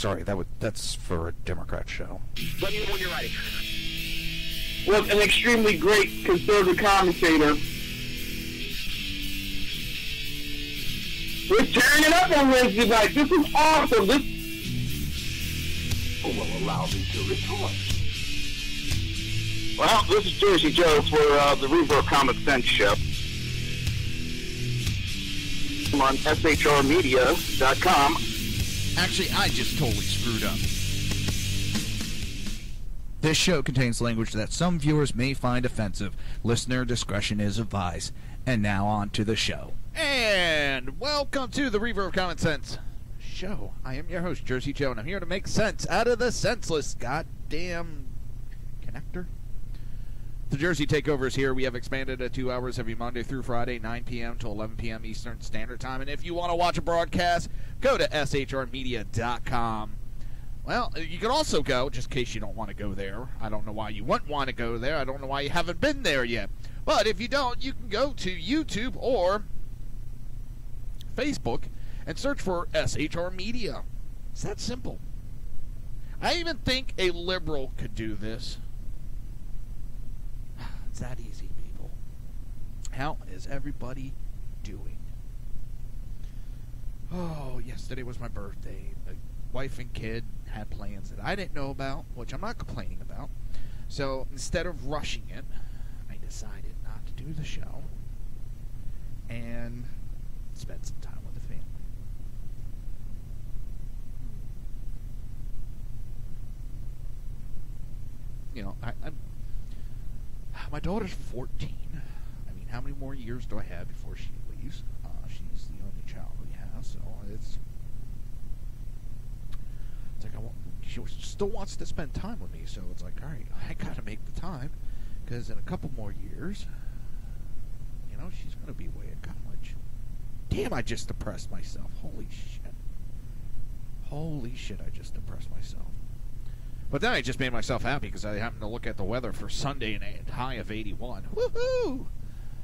sorry, that's for a Democrat show. Let me know when you're ready. Was an extremely great conservative commentator. We're tearing it up on Wednesday night. This is awesome. This will allow me to retort. Well, this is Jersey Joe for the Reaver of Common Sense show. I'm on shrmedia.com. Actually, I just totally screwed up. This show contains language that some viewers may find offensive. Listener discretion is advised. And now on to the show. And welcome to the Reaver of Common Sense show. I am your host, Jersey Joe, and I'm here to make sense out of the senseless goddamn connector. The Jersey Takeover is here. We have expanded to 2 hours every Monday through Friday, 9 p.m. to 11 p.m. Eastern Standard Time. And if you want to watch a broadcast, go to shrmedia.com. Well, you can also go, just in case you don't want to go there. I don't know why you wouldn't want to go there. I don't know why you haven't been there yet. But if you don't, you can go to YouTube or Facebook and search for SHR Media. It's that simple. I even think a liberal could do this. It's that easy, people. How is everybody doing? Oh, yesterday was my birthday. My wife and kid had plans that I didn't know about, which I'm not complaining about. So instead of rushing it, I decided not to do the show and spend some time with the family. You know, my daughter's 14. I mean, how many more years do I have before she leaves? She's the only child we have, so it's like she still wants to spend time with me, so it's like, all right, I gotta make the time, because in a couple more years, you know, she's gonna be away at college. Damn, I just depressed myself. Holy shit. Holy shit, I just depressed myself. But then I just made myself happy because I happened to look at the weather for Sunday and a high of 81. Woohoo!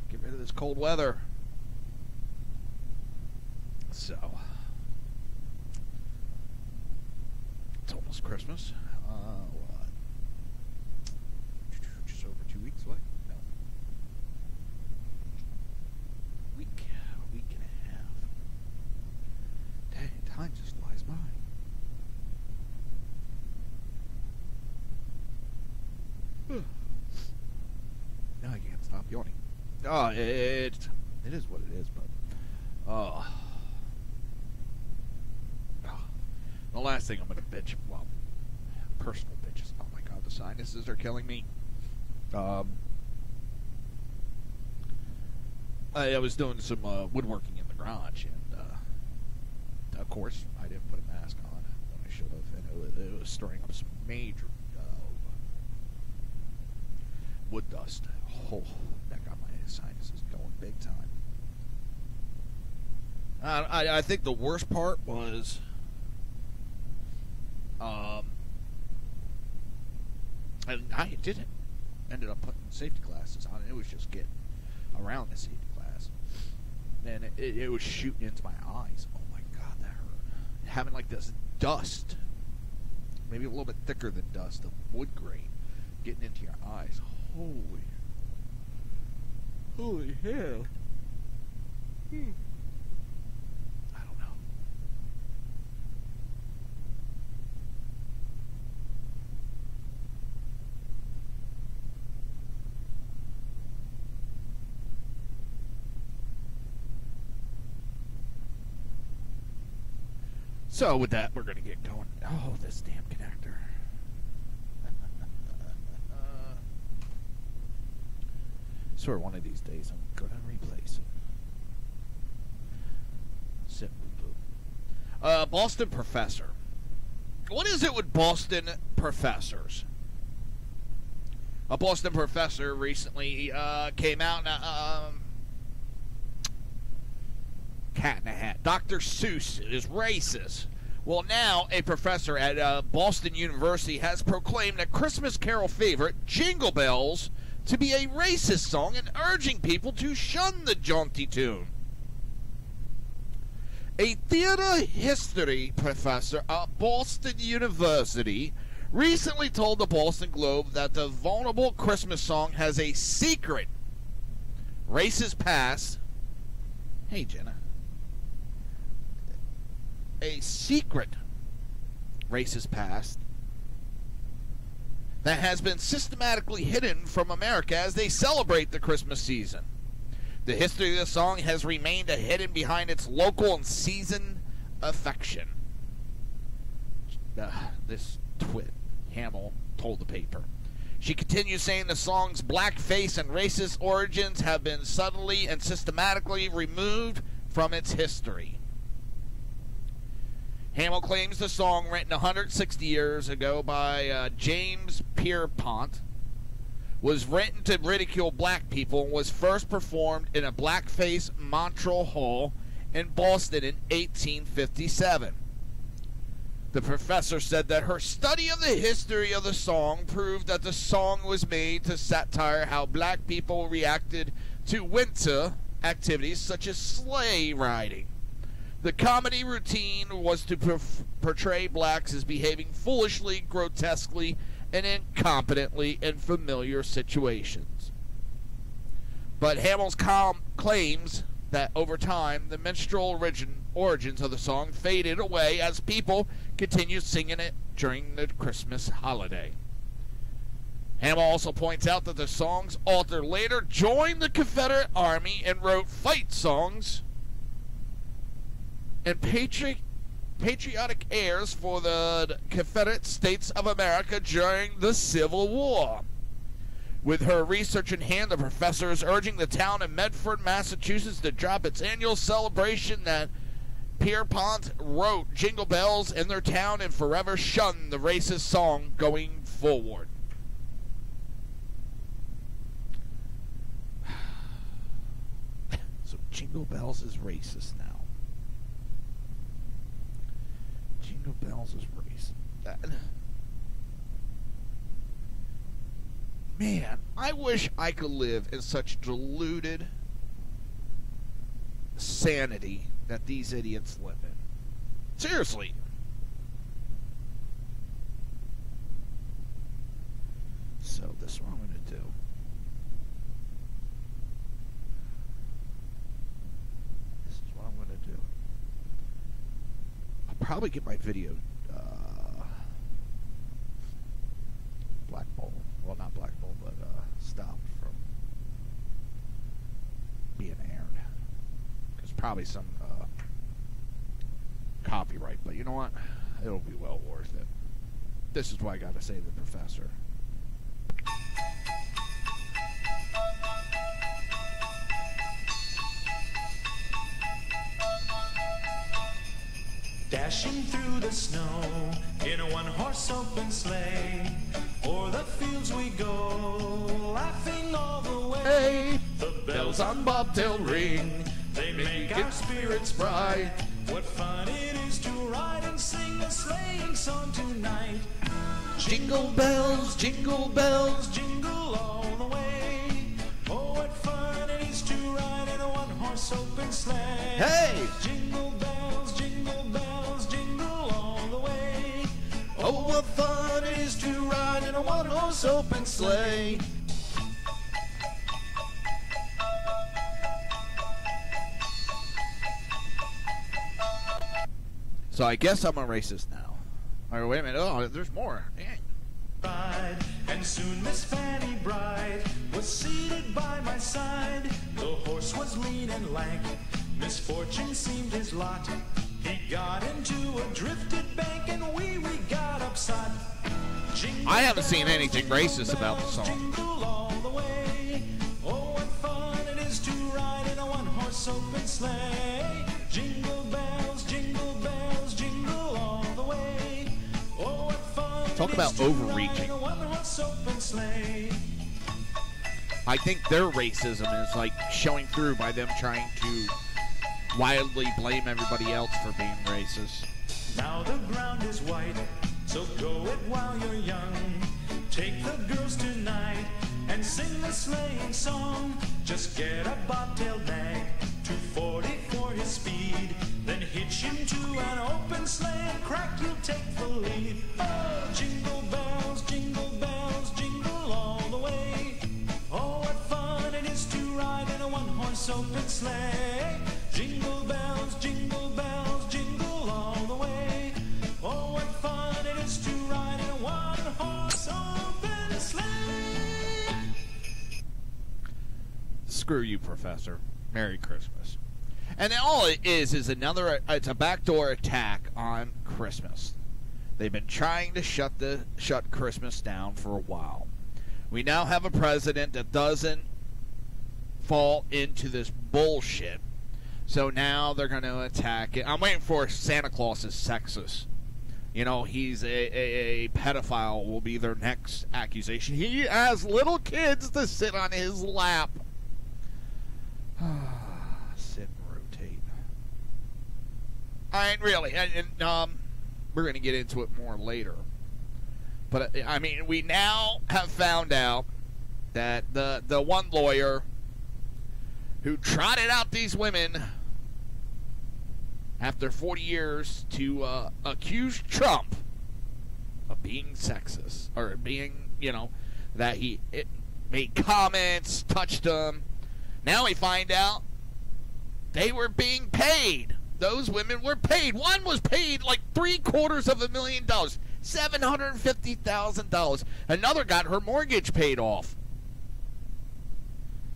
Get rid of this cold weather. So, it's almost Christmas. What? Just over 2 weeks away? No. A week and a half. Dang, time just flies by. No, I can't stop yawning. Oh, it is what it is, but the last thing I'm gonna bitch, well, personal bitches. Oh my god, the sinuses are killing me. I was doing some woodworking in the garage, and of course I didn't put a mask on when I should have, and it was stirring up some major wood dust. Oh, that got my sinuses going big time. I think the worst part was, and I didn't. Ended up putting safety glasses on. It was just getting around the safety glass, and it was shooting into my eyes. Oh my god, that hurt. Having like this dust, maybe a little bit thicker than dust, of wood grain getting into your eyes. Holy hell. I don't know. So with that, we're going to get going. Oh, this damn connector. I swear one of these days I'm going to replace it. Sit reboot. Boston professor. What is it with Boston professors? A Boston professor recently came out and cat in a hat. Dr. Seuss is racist. Well, now a professor at Boston University has proclaimed a Christmas Carol favorite, Jingle Bells, to be a racist song and urging people to shun the jaunty tune. A theater history professor at Boston University recently told the Boston Globe that the vulnerable Christmas song has a secret racist past. Hey, Jenna. A secret racist past that has been systematically hidden from America as they celebrate the Christmas season. The history of the song has remained hidden behind its local and seasoned affection. This twit, Hamill, told the paper. She continues saying the song's blackface and racist origins have been subtly and systematically removed from its history. Hamill claims the song, written 160 years ago by James Pierpont, was written to ridicule black people and was first performed in a blackface Montreux Hall in Boston in 1857. The professor said that her study of the history of the song proved that the song was made to satire how black people reacted to winter activities such as sleigh riding. The comedy routine was to portray blacks as behaving foolishly, grotesquely, and incompetently in familiar situations. But Hamill's claims that over time the minstrel origins of the song faded away as people continued singing it during the Christmas holiday. Hamill also points out that the song's author later joined the Confederate Army and wrote fight songs and patriotic airs for the Confederate States of America during the Civil War. With her research in hand, the professor is urging the town of Medford, Massachusetts to drop its annual celebration that Pierpont wrote Jingle Bells in their town and forever shun the racist song going forward. So Jingle Bells is racist now. Jingle Bells is racist. Man, I wish I could live in such deluded sanity that these idiots live in. Seriously. So this is what I'm going to do. This is what I'm going to do. I'll probably get my video blackballed. Well, not blackballed, but stopped from being aired. There's probably some copyright, but you know what? It'll be well worth it. This is what I got to say to the professor. Dashing through the snow in a one-horse open sleigh, o'er the fields we go, laughing all the way. Hey, the bells on bobtail ring, they make our spirits bright. What fun it is to ride and sing a sleighing song tonight. jingle bells, jingle all the way. Oh, what fun it is to ride in a one-horse open sleigh. Hey! Jingle bells, jingle all the way. Oh, what fun it is to ride in a one-horse open sleigh. So I guess I'm a racist now. Or wait a minute, oh, there's more. Dang. And soon Miss Fanny Bride was seated by my side. The horse was lean and lank, misfortune seemed his lot. He got into a drifted bank and we got upset. I haven't seen anything racist about the song. Jingle all the way. Oh, what fun it is to ride in a one-horse open sleigh. Jingle bells, jingle all the way. Oh, what fun Talk about overreaching. I think their racism is like showing through by them trying to wildly blame everybody else for being racist. Now the ground is white, so go it while you're young. Take the girls tonight and sing the sleighing song. Just get a bobtail nag, 240 for his speed. then hitch him to an open sleigh. Crack, you'll take the lead. Oh, jingle bells, jingle all the way. Oh, what fun it is to ride in a one-horse open sleigh. Jingle bells, jingle all the way. Oh, what fun it is to ride in a one-horse open sleigh. Screw you, Professor. Merry Christmas. And all it is it's a backdoor attack on Christmas. They've been trying to shut Christmas down for a while. We now have a president that doesn't fall into this bullshit. So now they're going to attack it. I'm waiting for Santa Claus is sexist. You know, he's a pedophile will be their next accusation. He has little kids to sit on his lap. Sit and rotate. I mean, really, we're going to get into it more later. But, I mean, we now have found out that the one lawyer who trotted out these women after 40 years to accuse Trump of being sexist, or being, that he made comments, touched them. Now we find out they were being paid. Those women were paid. One was paid like $750,000, $750,000. Another got her mortgage paid off.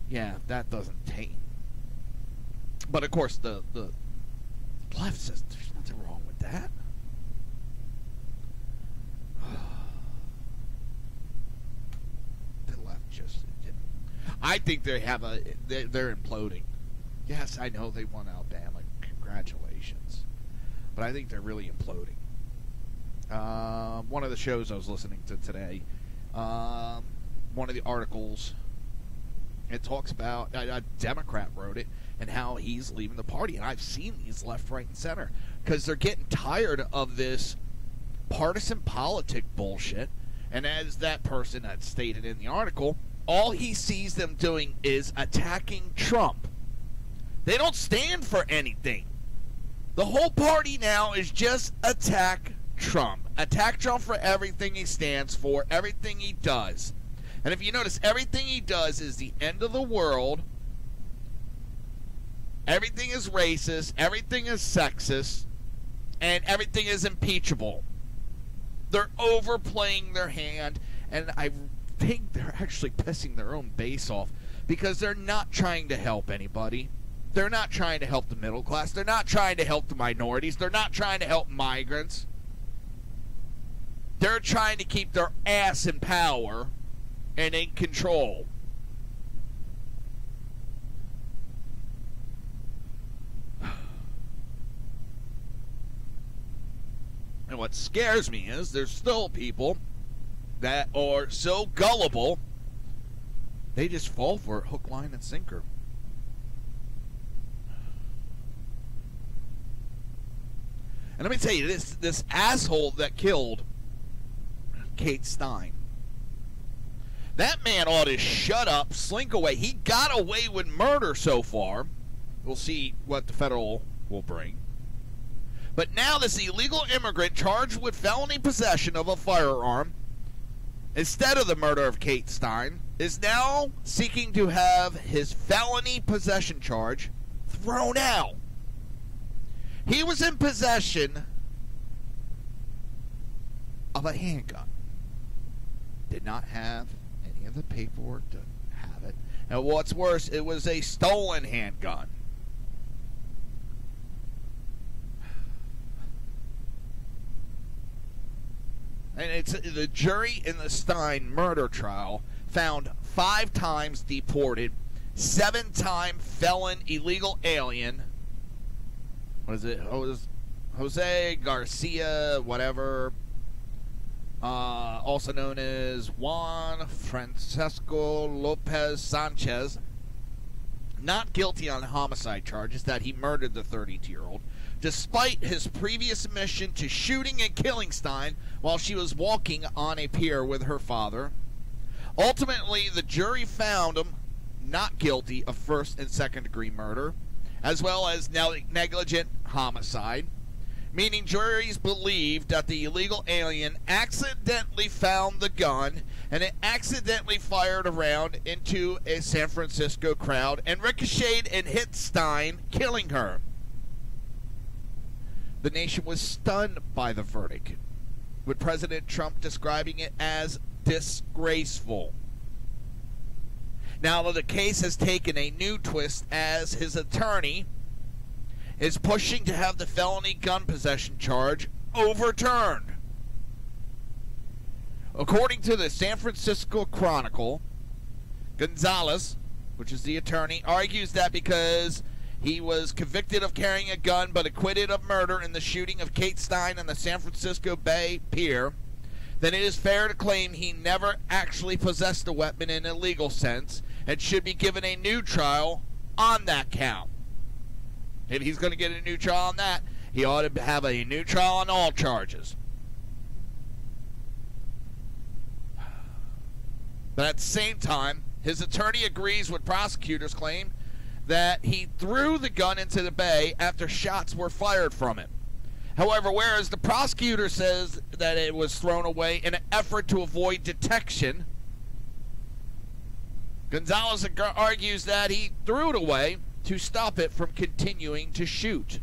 Yeah, that doesn't taint. But of course, the left says there's nothing wrong with that. The left just... I think they're imploding. Yes, I know they won Alabama. Congratulations. But I think they're really imploding. One of the shows I was listening to today, one of the articles, it talks about, a Democrat wrote it, and how he's leaving the party. And I've seen these left, right, and center, because they're getting tired of this partisan politic bullshit. And as that person had stated in the article, all he sees them doing is attacking Trump. They don't stand for anything. The whole party now is just attack Trump. Attack Trump for everything he stands for, everything he does. And if you notice, everything he does is the end of the world. Everything is racist, everything is sexist, and everything is impeachable. They're overplaying their hand, and I think they're actually pissing their own base off, because they're not trying to help anybody. They're not trying to help the middle class. They're not trying to help the minorities. They're not trying to help migrants. They're trying to keep their ass in power and in control. And what scares me is there's still people that are so gullible, they just fall for it hook, line, and sinker. And let me tell you, this asshole that killed Kate Stein, that man ought to shut up, slink away. He got away with murder so far. We'll see what the federal will bring. But now this illegal immigrant charged with felony possession of a firearm, instead of the murder of Kate Stein, is now seeking to have his felony possession charge thrown out. He was in possession of a handgun. Did not have any of the paperwork to have it. And what's worse, it was a stolen handgun. And it's the jury in the Stein murder trial found 5 times deported, 7-time felon illegal alien. What is it? Jose Garcia, whatever. Also known as Juan Francesco Lopez Sanchez. Not guilty on homicide charges that he murdered the 32-year-old, despite his previous admission to shooting and killing Stein while she was walking on a pier with her father. Ultimately, the jury found him not guilty of first and second degree murder, as well as negligent homicide, meaning juries believed that the illegal alien accidentally found the gun and it accidentally fired a round into a San Francisco crowd and ricocheted and hit Stein, killing her. The nation was stunned by the verdict, with President Trump describing it as disgraceful. Now, the case has taken a new twist as his attorney is pushing to have the felony gun possession charge overturned. According to the San Francisco Chronicle, Gonzalez, which is the attorney, argues that because he was convicted of carrying a gun but acquitted of murder in the shooting of Kate Stein on the San Francisco Bay Pier, then it is fair to claim he never actually possessed a weapon in a legal sense and should be given a new trial on that count. If he's going to get a new trial on that, he ought to have a new trial on all charges. But at the same time, his attorney agrees with prosecutors' claim that he threw the gun into the bay after shots were fired from it. However, whereas the prosecutor says that it was thrown away in an effort to avoid detection, Gonzalez argues that he threw it away to stop it from continuing to shoot.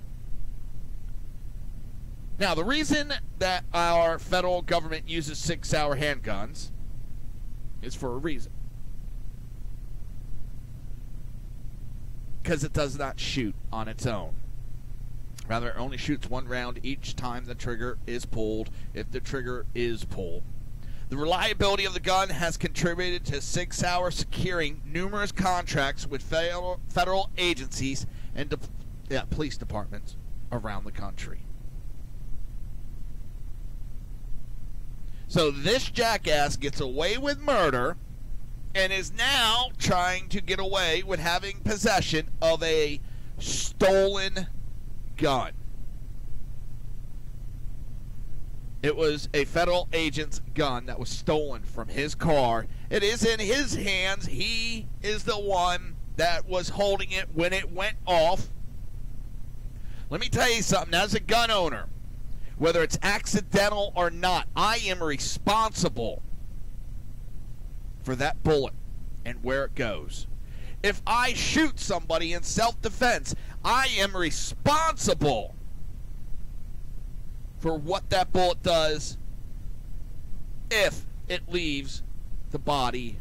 Now, the reason that our federal government uses 6-hour handguns is for a reason. Because it does not shoot on its own. Rather, it only shoots one round each time the trigger is pulled, if the trigger is pulled. The reliability of the gun has contributed to 6 Hour securing numerous contracts with federal agencies and police departments around the country. So this jackass gets away with murder and is now trying to get away with having possession of a stolen gun. It was a federal agent's gun that was stolen from his car. It is in his hands. He is the one that was holding it when it went off. Let me tell you something. As a gun owner, whether it's accidental or not, I am responsible for that bullet and where it goes. If I shoot somebody in self-defense, I am responsible for what that bullet does if it leaves the body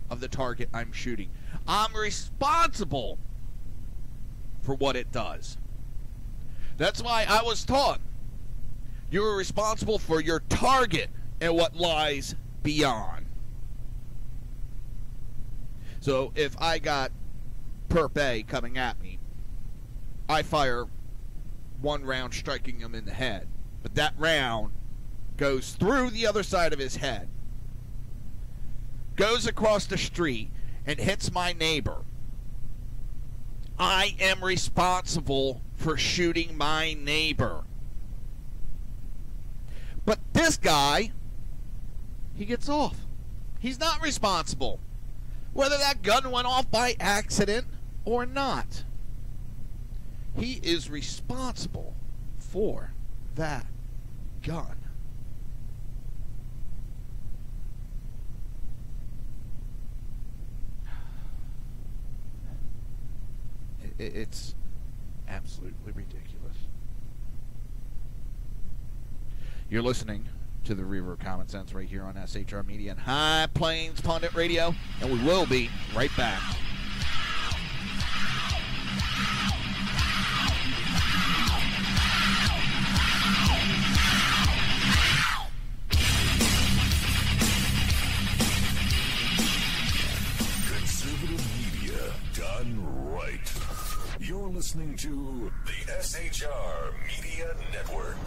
of the target I'm shooting. I'm responsible for what it does. That's why I was taught you are responsible for your target and what lies beyond. So if I got Perp A coming at me, I fire one round striking him in the head. But that round goes through the other side of his head, goes across the street, and hits my neighbor. I am responsible for shooting my neighbor. But this guy, he gets off. He's not responsible, whether that gun went off by accident or not. He is responsible for that gun. It's absolutely ridiculous. You're listening to the Reaver of Common Sense right here on SHR Media and High Plains Pundit Radio, and we will be right back. Conservative media done right. You're listening to the SHR Media Network.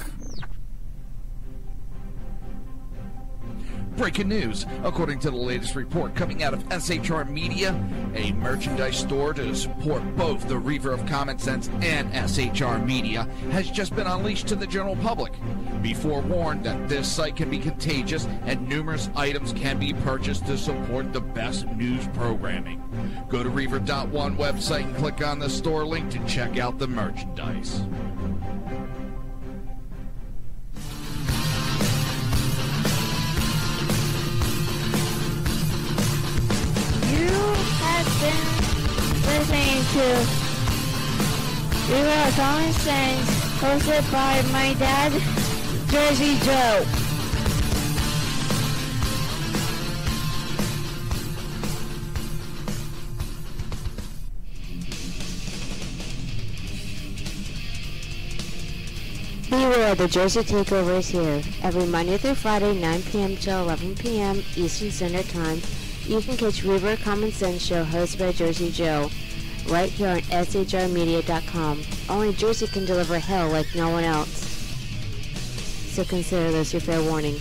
Breaking news, according to the latest report coming out of SHR Media, a merchandise store to support both the Reaver of Common Sense and SHR Media has just been unleashed to the general public. Be forewarned that this site can be contagious and numerous items can be purchased to support the best news programming. Go to Reaver.one website and click on the store link to check out the merchandise. Listening to Reaver of Common Sense, hosted by my dad, Jersey Joe. Beware, the Jersey Takeover is here. Every Monday through Friday, 9 p.m. to 11 p.m. Eastern Standard Time. You can catch Reaver of Common Sense show hosted by Jersey Joe right here on shrmedia.com. Only Jersey can deliver hell like no one else. So consider this your fair warning.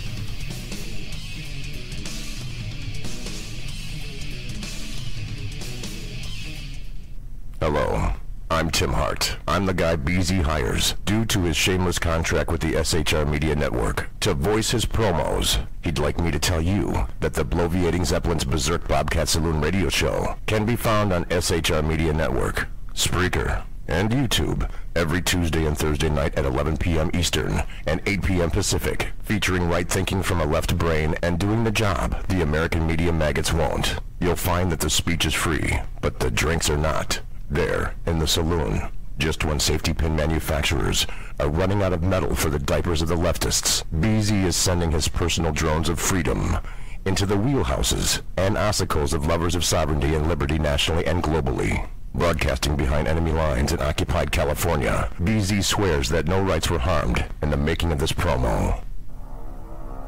Hello. I'm Tim Hart. I'm the guy BZ hires, due to his shameless contract with the SHR Media Network, to voice his promos. He'd like me to tell you that the Bloviating Zeppelin's Berserk Bobcat Saloon radio show can be found on SHR Media Network, Spreaker, and YouTube every Tuesday and Thursday night at 11 p.m. Eastern and 8 p.m. Pacific, featuring right thinking from a left brain and doing the job the American media maggots won't. You'll find that the speech is free, but the drinks are not. There, in the saloon, just when safety pin manufacturers are running out of metal for the diapers of the leftists, BZ is sending his personal drones of freedom into the wheelhouses and ossicles of lovers of sovereignty and liberty nationally and globally. Broadcasting behind enemy lines in occupied California, BZ swears that no rights were harmed in the making of this promo.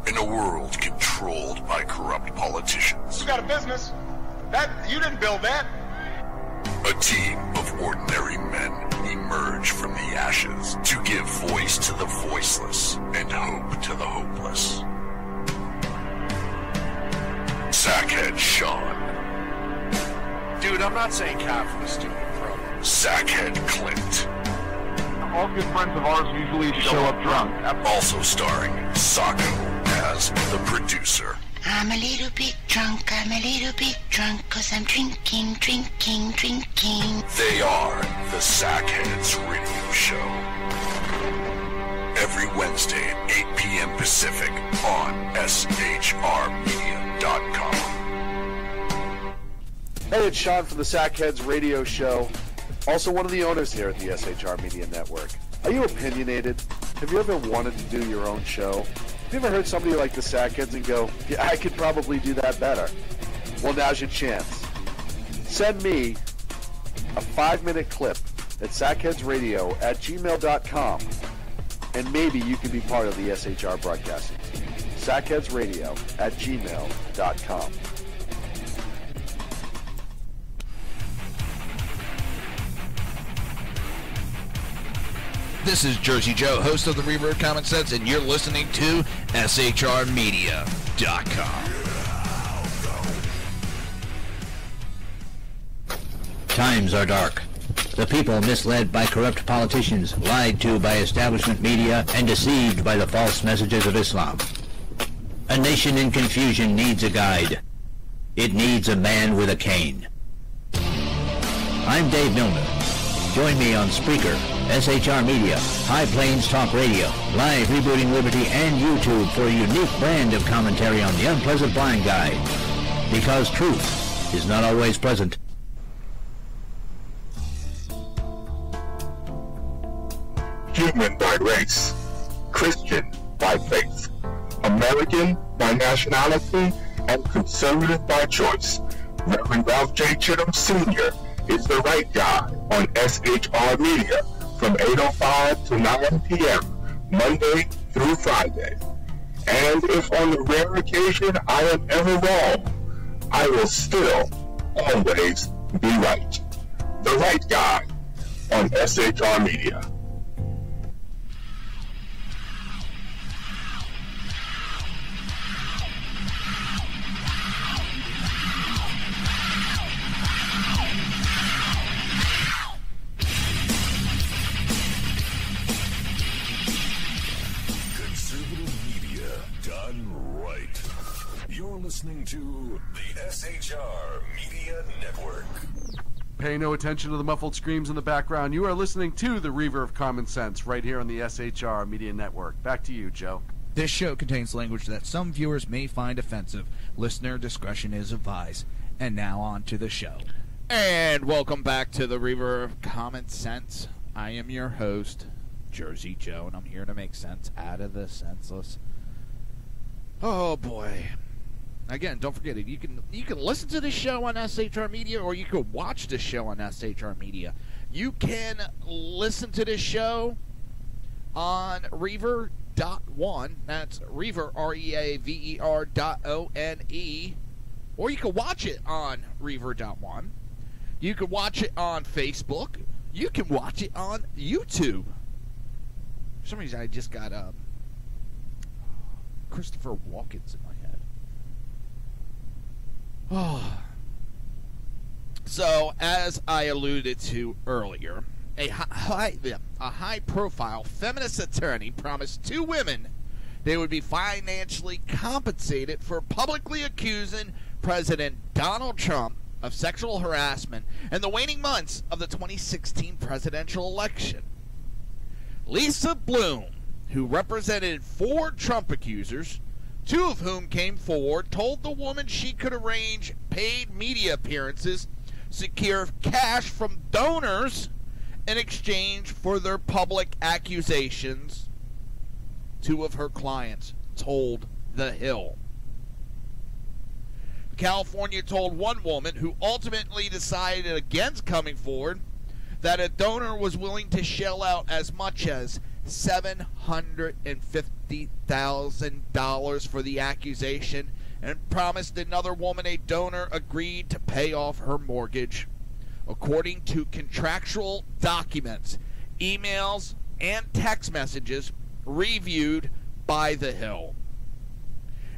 In a world controlled by corrupt politicians. You got a business. You didn't build that. A team of ordinary men emerge from the ashes to give voice to the voiceless and hope to the hopeless. Sackhead Sean. Dude, I'm not saying cat for the stupid program. Sackhead Clint. All good friends of ours usually show up drunk. Also starring Sacco as the producer. I'm a little bit drunk, 'cause I'm drinking. They are the Sackheads Radio Show. Every Wednesday at 8 p.m. Pacific on shrmedia.com. Hey, it's Sean from the Sackheads Radio Show, also one of the owners here at the SHR Media Network. Are you opinionated? Have you ever wanted to do your own show? Have you ever heard somebody like the Sackheads and go, yeah, I could probably do that better? Well, now's your chance. Send me a 5-minute clip at sackheadsradio@gmail.com, and maybe you can be part of the SHR broadcasting team. sackheadsradio@gmail.com. This is Jersey Joe, host of the Reaver of Common Sense, and you're listening to shrmedia.com. Times are dark. The people misled by corrupt politicians, lied to by establishment media, and deceived by the false messages of Islam. A nation in confusion needs a guide. It needs a man with a cane. I'm Dave Milner. Join me on Spreaker, SHR Media, High Plains Talk Radio, Live Rebooting Liberty, and YouTube for a unique brand of commentary on the unpleasant blind guide. Because truth is not always pleasant. Human by race, Christian by faith, American by nationality, and conservative by choice. Reverend Ralph J. Chittum Sr. is the right guy on SHR Media from 8:05 to 9 p.m. Monday through Friday. And if on the rare occasion I am ever wrong, I will still always be right. The right guy on SHR Media. You're listening to the SHR Media Network. Pay no attention to the muffled screams in the background. You are listening to the Reaver of Common Sense right here on the SHR Media Network. Back to you, Joe. This show contains language that some viewers may find offensive. Listener discretion is advised. And now on to the show. And welcome back to the Reaver of Common Sense. I am your host, Jersey Joe, and I'm here to make sense out of the senseless. Oh boy. Again, don't forget it. You can listen to this show on SHR Media, or you can watch this show on SHR Media. You can listen to this show on Reaver.one. That's Reaver, REAVER.ONE. Or you can watch it on Reaver.one. You can watch it on Facebook. You can watch it on YouTube. For some reason, I just got Christopher Walken's in my head. Oh. So, as I alluded to earlier, a high-profile feminist attorney promised two women they would be financially compensated for publicly accusing President Donald Trump of sexual harassment in the waning months of the 2016 presidential election. Lisa Bloom, who represented 4 Trump accusers, 2 of whom came forward, told the woman she could arrange paid media appearances, secure cash from donors in exchange for their public accusations. 2 of her clients told The Hill. California told one woman, who ultimately decided against coming forward, that a donor was willing to shell out as much as $750,000 for the accusation, and promised another woman a donor agreed to pay off her mortgage. According to contractual documents, emails, and text messages reviewed by The Hill.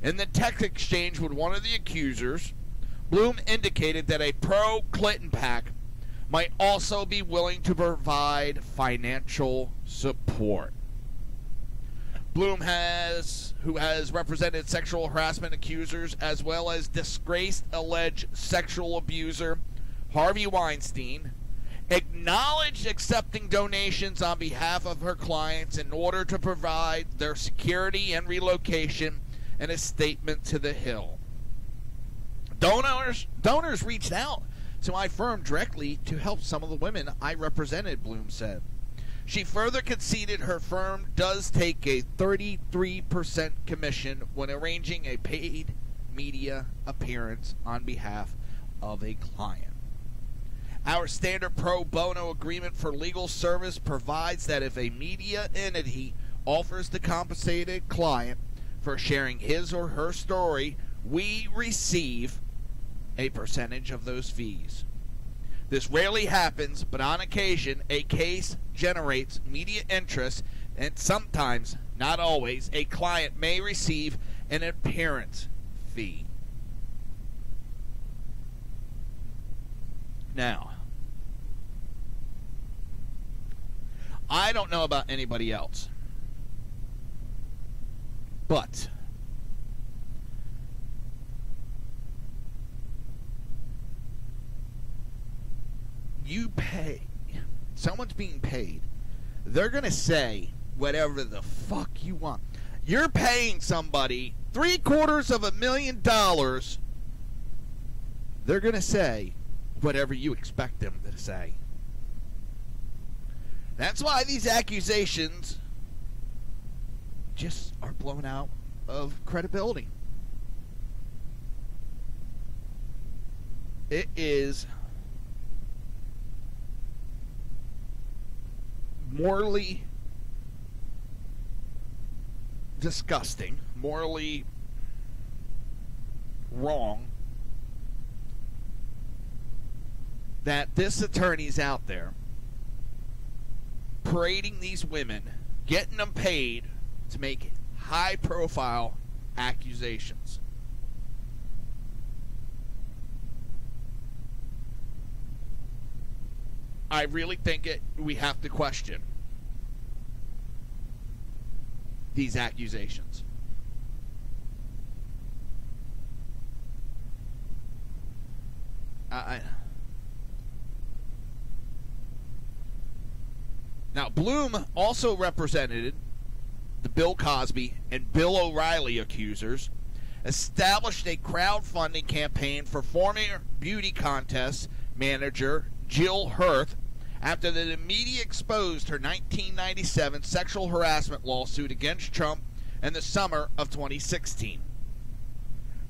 In the text exchange with one of the accusers, Bloom indicated that a pro-Clinton PAC might also be willing to provide financial support. Bloom who has represented sexual harassment accusers as well as disgraced alleged sexual abuser Harvey Weinstein, acknowledged accepting donations on behalf of her clients in order to provide their security and relocation in a statement to The Hill. Donors reached out to my firm directly to help some of the women I represented, Bloom said. She further conceded her firm does take a 33% commission when arranging a paid media appearance on behalf of a client. Our standard pro bono agreement for legal service provides that if a media entity offers the compensated client for sharing his or her story, we receive a percentage of those fees. This rarely happens, but on occasion, a case generates media interest, and sometimes, not always, a client may receive an appearance fee. Now, I don't know about anybody else, but you pay, someone's being paid, they're going to say whatever the fuck you want. You're paying somebody $750,000, they're going to say whatever you expect them to say. That's why these accusations just are blown out of credibility. It is morally disgusting, morally wrong that this attorney's out there parading these women, getting them paid to make high-profile accusations. I really think we have to question these accusations. Now, Bloom also represented the Bill Cosby and Bill O'Reilly accusers, established a crowdfunding campaign for former beauty contest manager Jill Hurth after the media exposed her 1997 sexual harassment lawsuit against Trump in the summer of 2016.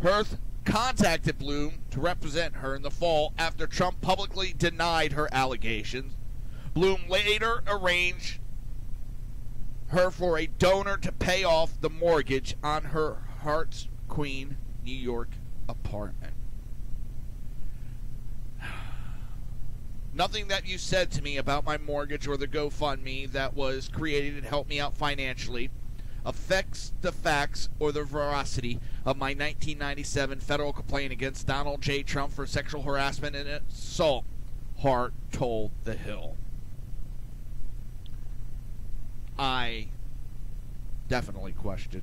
Hurth contacted Bloom to represent her in the fall after Trump publicly denied her allegations. Bloom later arranged her for a donor to pay off the mortgage on her Hearts Queen, New York apartment. Nothing that you said to me about my mortgage or the GoFundMe that was created to help me out financially affects the facts or the veracity of my 1997 federal complaint against Donald J. Trump for sexual harassment and assault, Hart told The Hill. I definitely question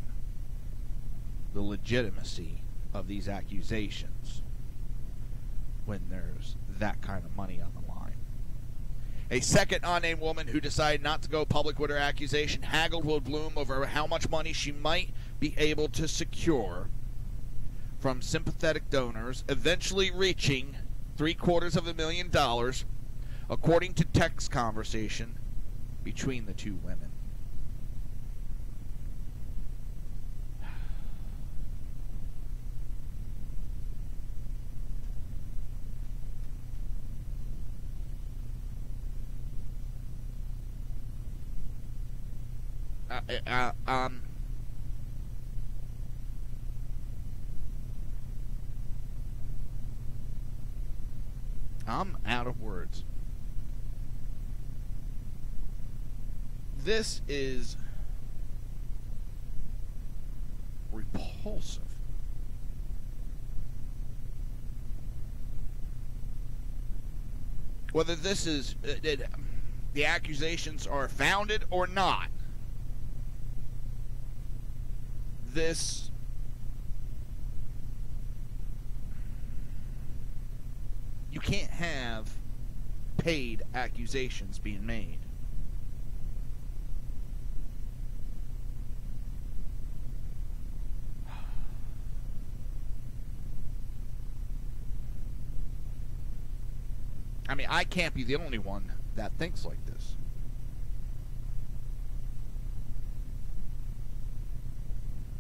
the legitimacy of these accusations when there's that kind of money on the line. A second unnamed woman who decided not to go public with her accusation haggled with Bloom over how much money she might be able to secure from sympathetic donors, eventually reaching $750,000, according to text conversation between the two women. I'm out of words. This is repulsive. Whether this is the accusations are founded or not, this you can't have paid accusations being made. I mean, I can't be the only one that thinks like this.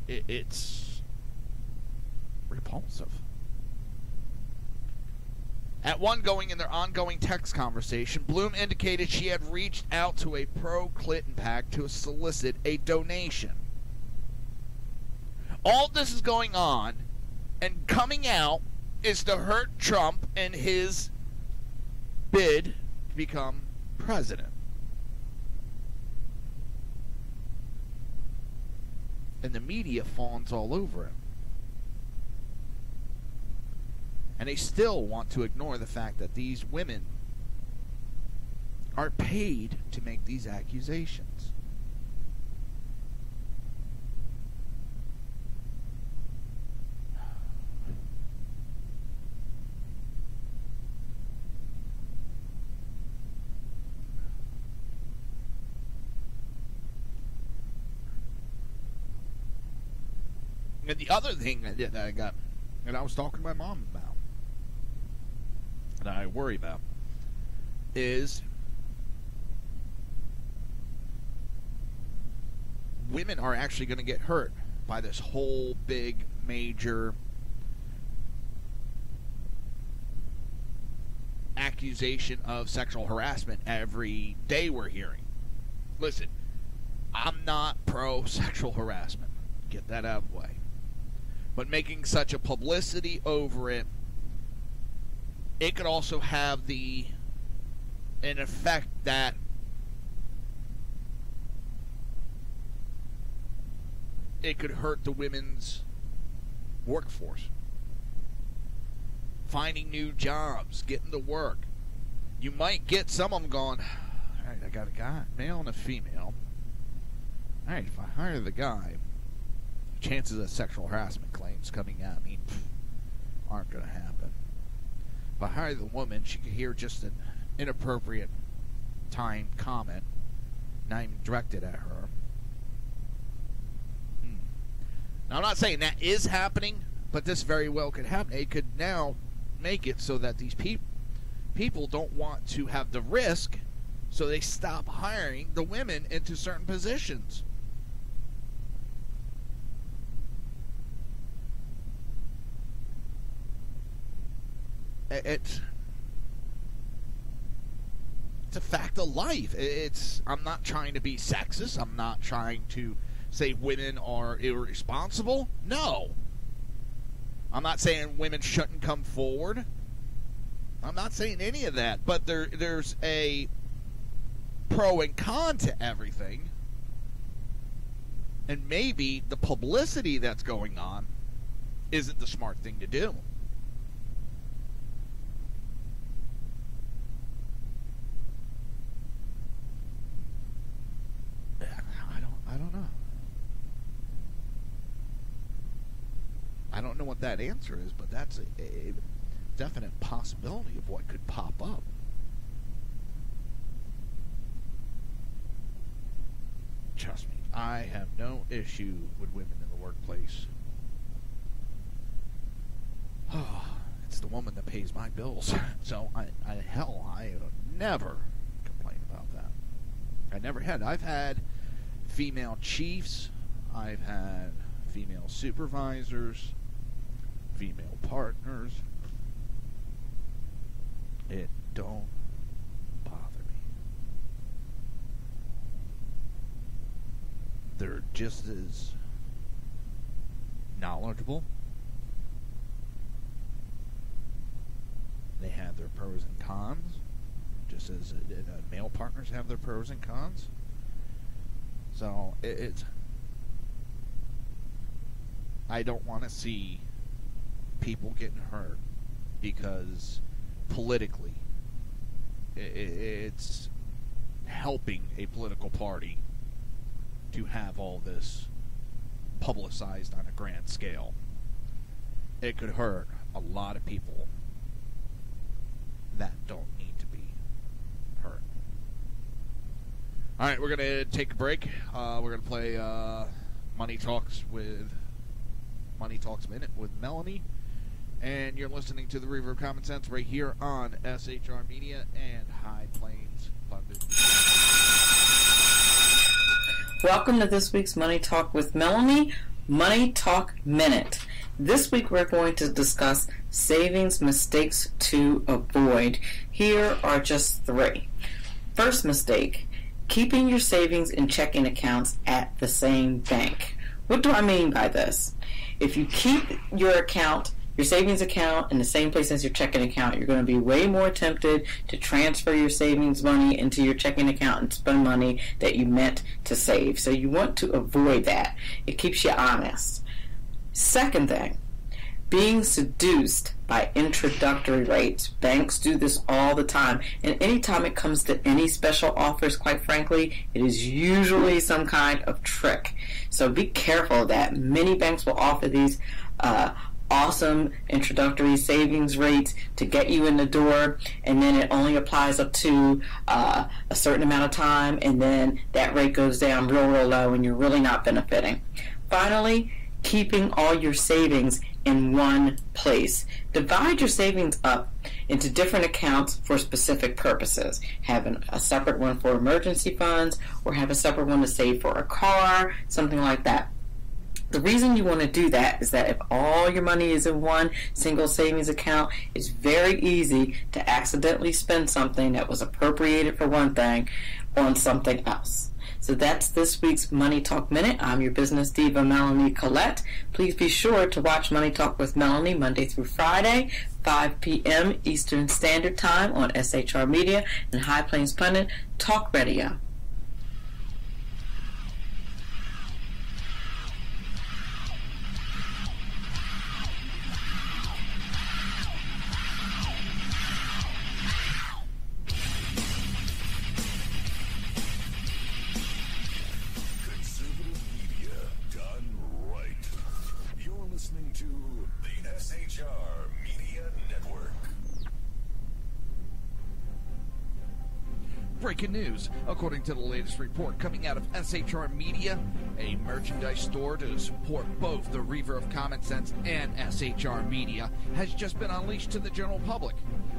It's repulsive. At one going in their ongoing text conversation, Bloom indicated she had reached out to a pro-Clinton PAC to solicit a donation. All this is going on, and coming out is to hurt Trump and his bid to become president. And the media fawns all over him. And they still want to ignore the fact that these women are paid to make these accusations. And the other thing that I got, and I was talking to my mom about, that I worry about, is women are actually going to get hurt by this whole big, major accusation of sexual harassment every day we're hearing. Listen, I'm not pro-sexual harassment. Get that out of the way. But making such a publicity over it, it could also have an effect that it could hurt the women's workforce. Finding new jobs, getting to work. You might get some of them going, all right, I got a guy, male and a female. All right, if I hire the guy, chances of sexual harassment claims coming at me aren't going to happen. Behind the woman, she could hear just an inappropriate timed comment, not even directed at her. Now, I'm not saying that is happening, but this very well could happen. It could now make it so that these people don't want to have the risk, so they stop hiring the women into certain positions. It's a fact of life. I'm not trying to be sexist. I'm not trying to say women are irresponsible. No. I'm not saying women shouldn't come forward. I'm not saying any of that. But there's a pro and con to everything. And maybe the publicity that's going on isn't the smart thing to do. I don't know. I don't know what that answer is, but that's a definite possibility of what could pop up. Trust me, I have no issue with women in the workplace. Oh, it's the woman that pays my bills. So, I never complain about that. I never had. I've had female chiefs, I've had female supervisors, female partners. It don't bother me. They're just as knowledgeable. They have their pros and cons, just as male partners have their pros and cons. So, I don't want to see people getting hurt because politically it's helping a political party to have all this publicized on a grand scale. It could hurt a lot of people that don't need to be hurt. Alright, we're going to take a break. We're going to play Money Talks Minute with Melanie. And you're listening to the Reaver of Common Sense right here on SHR Media and High Plains Pundit. Welcome to this week's Money Talk with Melanie, Money Talk Minute. This week we're going to discuss savings mistakes to avoid. Here are just 3. First mistake, keeping your savings and checking accounts at the same bank. What do I mean by this? If you keep your savings account in the same place as your checking account, you're going to be way more tempted to transfer your savings money into your checking account and spend money that you meant to save. So you want to avoid that. It keeps you honest. Second thing, being seduced by introductory rates. Banks do this all the time, and anytime it comes to any special offers, quite frankly, it is usually some kind of trick. So be careful of that. Many banks will offer these awesome introductory savings rates to get you in the door, and then it only applies up to a certain amount of time, and then that rate goes down real low and you're really not benefiting. Finally, keeping all your savings in one place. Divide your savings up into different accounts for specific purposes. Have a separate one for emergency funds, or have a separate one to save for a car, something like that. The reason you want to do that is that if all your money is in one single savings account, it's very easy to accidentally spend something that was appropriated for one thing on something else. So that's this week's Money Talk Minute. I'm your business diva, Melanie Collette. Please be sure to watch Money Talk with Melanie Monday through Friday, 5 p.m. Eastern Standard Time on SHR Media and High Plains Pundit Talk Radio. Breaking news. According to the latest report coming out of SHR Media, a merchandise store to support both the Reaver of Common Sense and SHR Media has just been unleashed to the general public.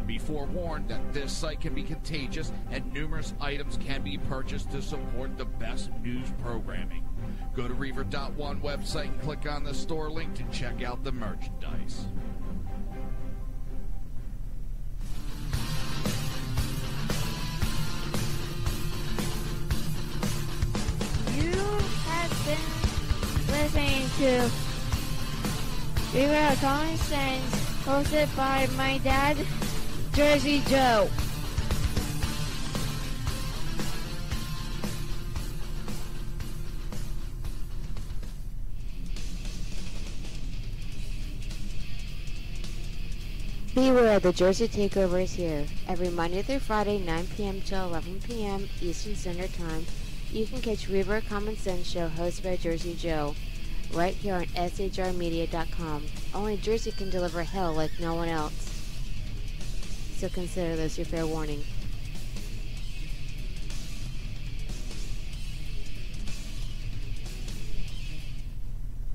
Be forewarned that this site can be contagious and numerous items can be purchased to support the best news programming. Go to Reaver.one website and click on the store link to check out the merchandise. You have been listening to Reaver of Common Sense, hosted by my dad, Jersey Joe. Beware, the Jersey Takeover is here. Every Monday through Friday, 9 p.m. to 11 p.m. Eastern Standard Time. You can catch Reaver of Common Sense show hosted by Jersey Joe right here on shrmedia.com. Only Jersey can deliver hell like no one else. So consider this your fair warning.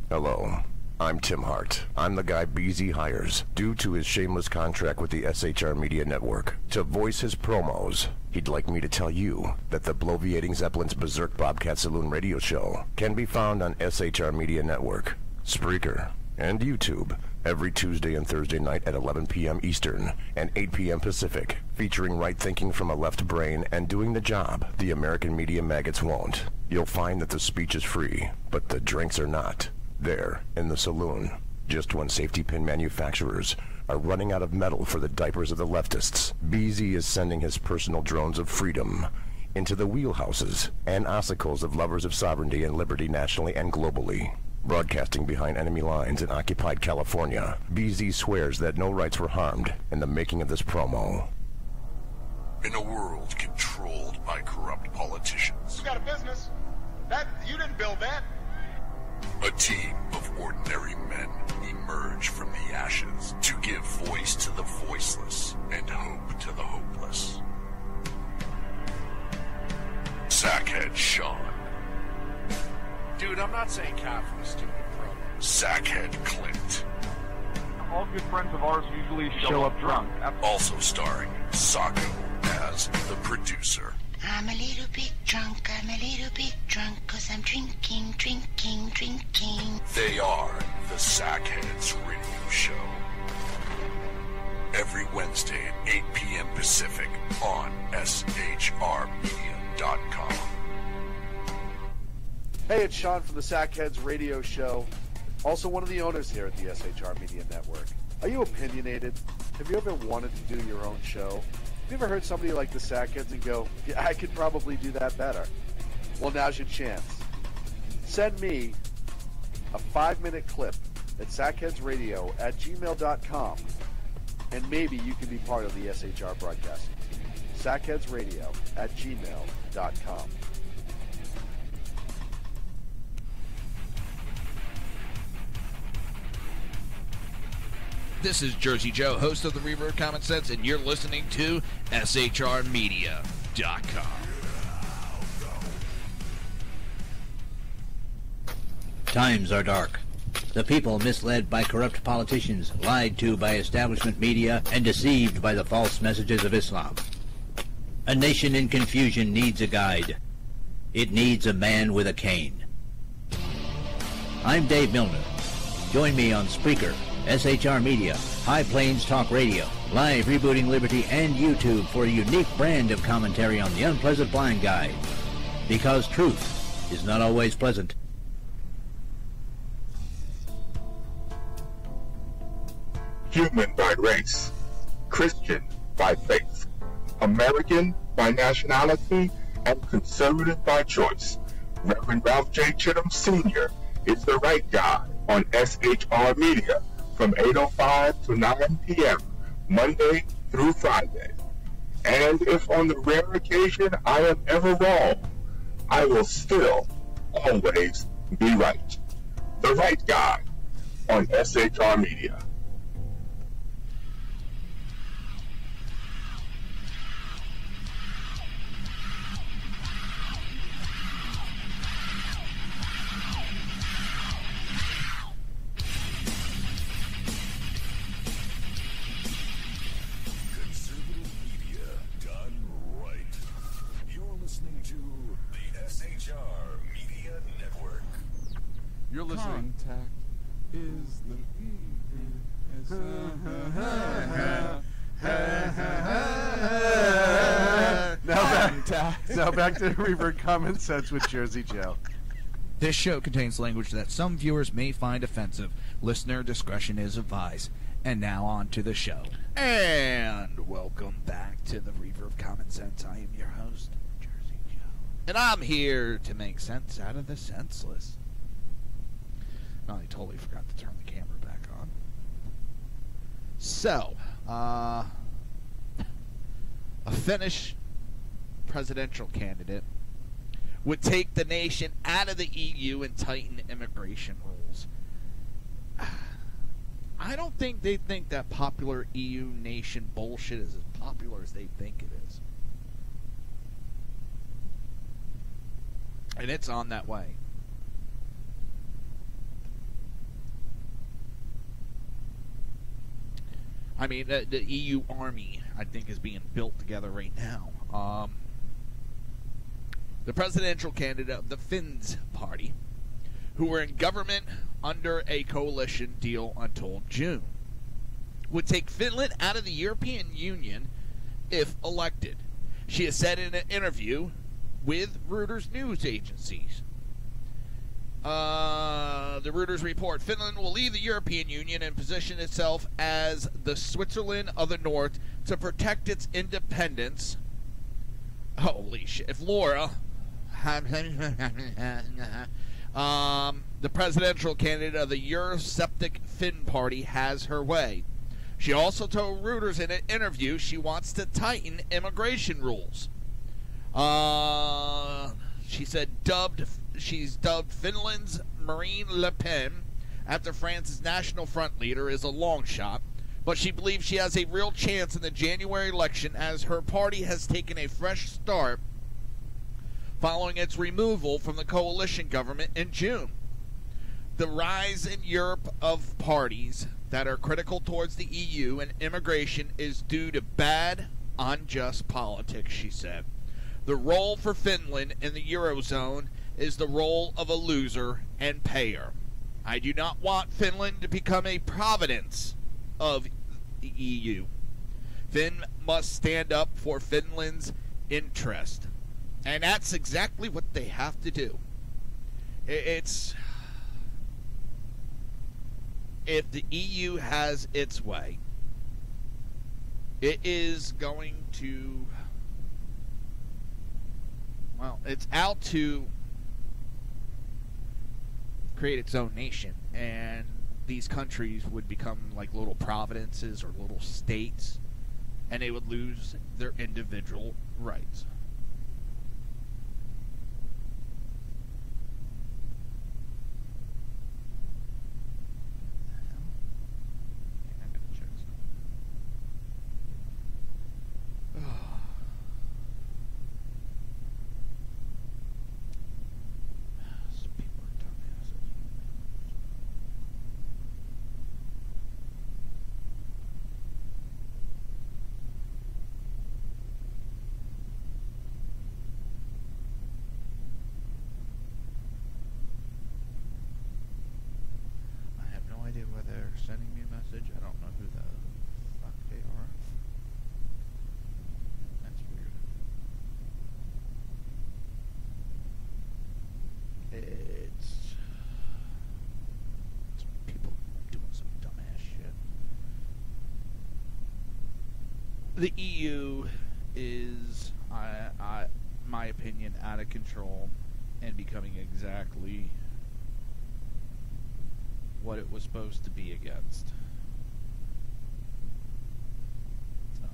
Hello, I'm Tim Hart. I'm the guy BZ hires, due to his shameless contract with the SHR Media Network, to voice his promos. He'd like me to tell you that the bloviating Zeppelin's Berserk Bobcat Saloon radio show can be found on SHR Media Network, Spreaker, and YouTube every Tuesday and Thursday night at 11 p.m. Eastern and 8 p.m. Pacific, featuring right thinking from a left brain and doing the job the American media maggots won't. You'll find that the speech is free, but the drinks are not. There, in the saloon, just when safety pin manufacturers are running out of metal for the diapers of the leftists, BZ is sending his personal drones of freedom into the wheelhouses and ossicles of lovers of sovereignty and liberty nationally and globally. Broadcasting behind enemy lines in occupied California, BZ swears that no rights were harmed in the making of this promo. In a world controlled by corrupt politicians, You got a business. You didn't build that. a team of ordinary men emerge from the ashes to give voice to the voiceless and hope to the hopeless. Sackhead Sean. Dude, I'm not saying cap for the stupid program. Sackhead Clint. All good friends of ours usually show up drunk. Also starring Sacco as the producer. I'm a little bit drunk, 'cause I'm drinking. They are the Sackheads Radio Show. Every Wednesday at 8 p.m. Pacific on shrmedia.com. Hey, it's Sean from the Sackheads Radio Show, also one of the owners here at the SHR Media Network. Are you opinionated? Have you ever wanted to do your own show? Have you ever heard somebody like the Sackheads and go, yeah, I could probably do that better? Well, now's your chance. Send me a 5-minute clip at sackheadsradio@gmail.com, and maybe you can be part of the SHR broadcasting team. sackheadsradio@gmail.com. This is Jersey Joe, host of the Reaver of Common Sense, and you're listening to shrmedia.com. Times are dark. The people misled by corrupt politicians, lied to by establishment media, and deceived by the false messages of Islam. A nation in confusion needs a guide. It needs a man with a cane. I'm Dave Milner. Join me on Spreaker, SHR Media, High Plains Talk Radio, Live Rebooting Liberty, and YouTube for a unique brand of commentary on the unpleasant blind guide. Because truth is not always pleasant. Human by race, Christian by faith, American by nationality, and conservative by choice. Reverend Ralph J. Chittum Sr. is the right guy on SHR Media from 8:05 to 9 p.m. Monday through Friday. And if on the rare occasion I am ever wrong, I will still always be right. The right guy on SHR Media. You're listening. Contact is the Now back to Reaver of Common Sense with Jersey Joe. This show contains language that some viewers may find offensive. Listener discretion is advised. And now on to the show. And welcome back to the Reaver of Common Sense. I am your host, Jersey Joe. And I'm here to make sense out of the senseless. No, I totally forgot to turn the camera back on. So, a Finnish presidential candidate would take the nation out of the EU and tighten immigration rules. I don't think they think that popular EU nation bullshit is as popular as they think it is. And it's on that way. I mean, the EU army, I think, is being built together right now. The presidential candidate of the Finns party, who were in government under a coalition deal until June, would take Finland out of the European Union if elected. She has said in an interview with Reuters news agencies. The Reuters report, Finland will leave the European Union and position itself as the Switzerland of the North to protect its independence. Holy shit. If Laura... the presidential candidate of the Eurosceptic Finn party has her way. She also told Reuters in an interview she wants to tighten immigration rules. She said she's dubbed Finland's Marine Le Pen after France's National Front leader is a long shot, but she believes she has a real chance in the January election as her party has taken a fresh start following its removal from the coalition government in June. The rise in Europe of parties that are critical towards the EU and immigration is due to bad, unjust politics, she said. The role for Finland in the Eurozone is the role of a loser and payer. I do not want Finland to become a providence of the EU. Finland must stand up for Finland's interest. And that's exactly what they have to do. It's... If the EU has its way, it is going to... Well, it's out to create its own nation. And these countries would become like little providences or little states. And they would lose their individual rights. Sending me a message. I don't know who the fuck they are. That's weird. It's people doing some dumbass shit. The EU is, my opinion, out of control and becoming exactly what it was supposed to be against. So.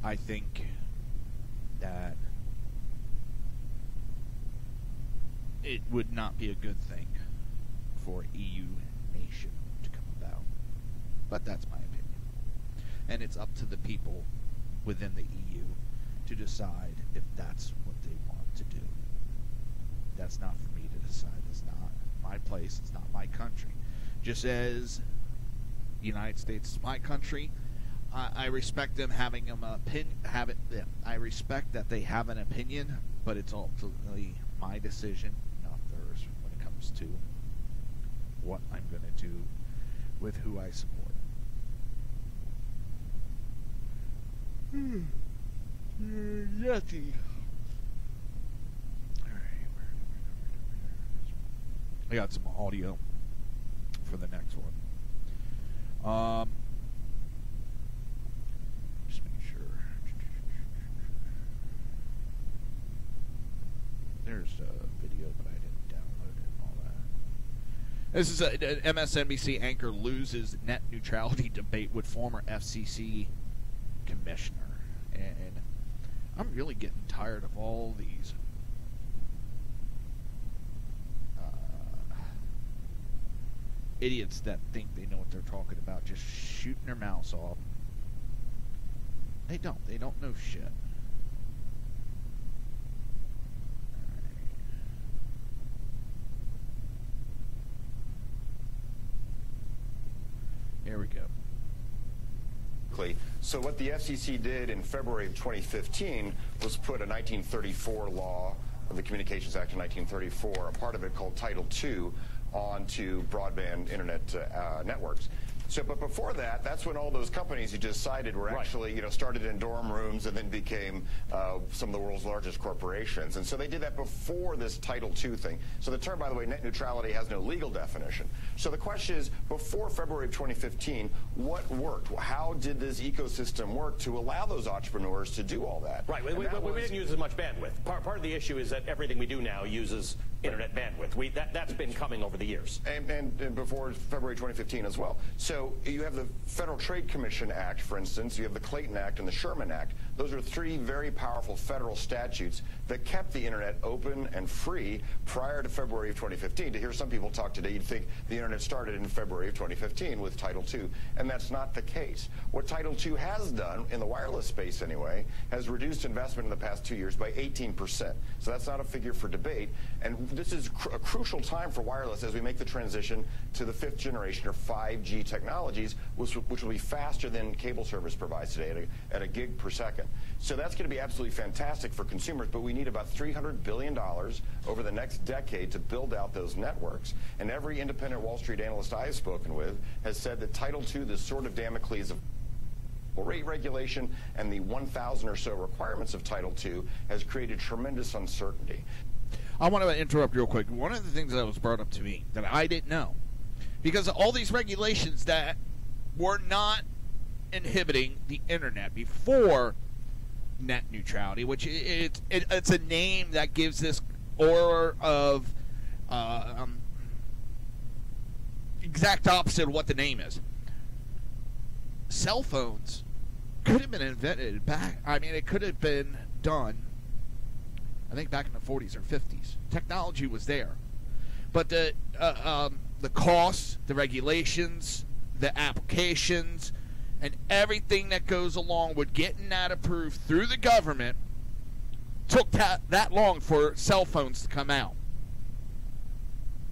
I think that it would not be a good thing for EU nation to come about. But that's my opinion. And it's up to the people within the EU to decide if that's what they want to do. That's not for me to decide. It's not my place. It's not my country. Just as the United States is my country, I respect them having I respect that they have an opinion, but it's ultimately my decision, not theirs, when it comes to what I'm going to do with who I support. Yucky. Alright, I got some audio for the next one. Just make sure. There's a video, but I didn't download it and all that. This is an MSNBC anchor loses net neutrality debate with former FCC commissioner. And I'm really getting tired of all these idiots that think they know what they're talking about, just shooting their mouths off. They don't know shit. Here we go. So what the FCC did in February of 2015 was put a 1934 law, the Communications Act of 1934, a part of it called Title II, onto broadband internet networks. So, but before that, that's when all those companies you just cited were actually, started in dorm rooms and then became some of the world's largest corporations. And so they did that before this Title II thing. So the term, by the way, net neutrality has no legal definition. So the question is, before February of 2015, what worked? How did this ecosystem work to allow those entrepreneurs to do all that? Right. We didn't use as much bandwidth. Part of the issue is that everything we do now uses internet bandwidth. That's been coming over the years. And before February 2015 as well. So you have the Federal Trade Commission Act, for instance. You have the Clayton Act and the Sherman Act. Those are three very powerful federal statutes that kept the internet open and free prior to February of 2015. To hear some people talk today, you'd think the internet started in February of 2015 with Title II, and that's not the case. What Title II has done, in the wireless space anyway, has reduced investment in the past 2 years by 18%. So that's not a figure for debate. And this is a crucial time for wireless as we make the transition to the 5th generation or 5G technologies, which will be faster than cable service provides today at a gig per second. So that's going to be absolutely fantastic for consumers, but we need about $300 billion over the next decade to build out those networks. And every independent Wall Street analyst I have spoken with has said that Title II, the sword of Damocles of rate regulation and the 1,000 or so requirements of Title II, has created tremendous uncertainty. I want to interrupt real quick. One of the things that was brought up to me that I didn't know, because of all these regulations that were not inhibiting the internet before net neutrality, which it's a name that gives this aura of exact opposite of what the name is. Cell phones could have been invented back. I mean, it could have been done, I think, back in the 40s or 50s. Technology was there, but the costs, the regulations, the applications, and everything that goes along with getting that approved through the government took that long for cell phones to come out.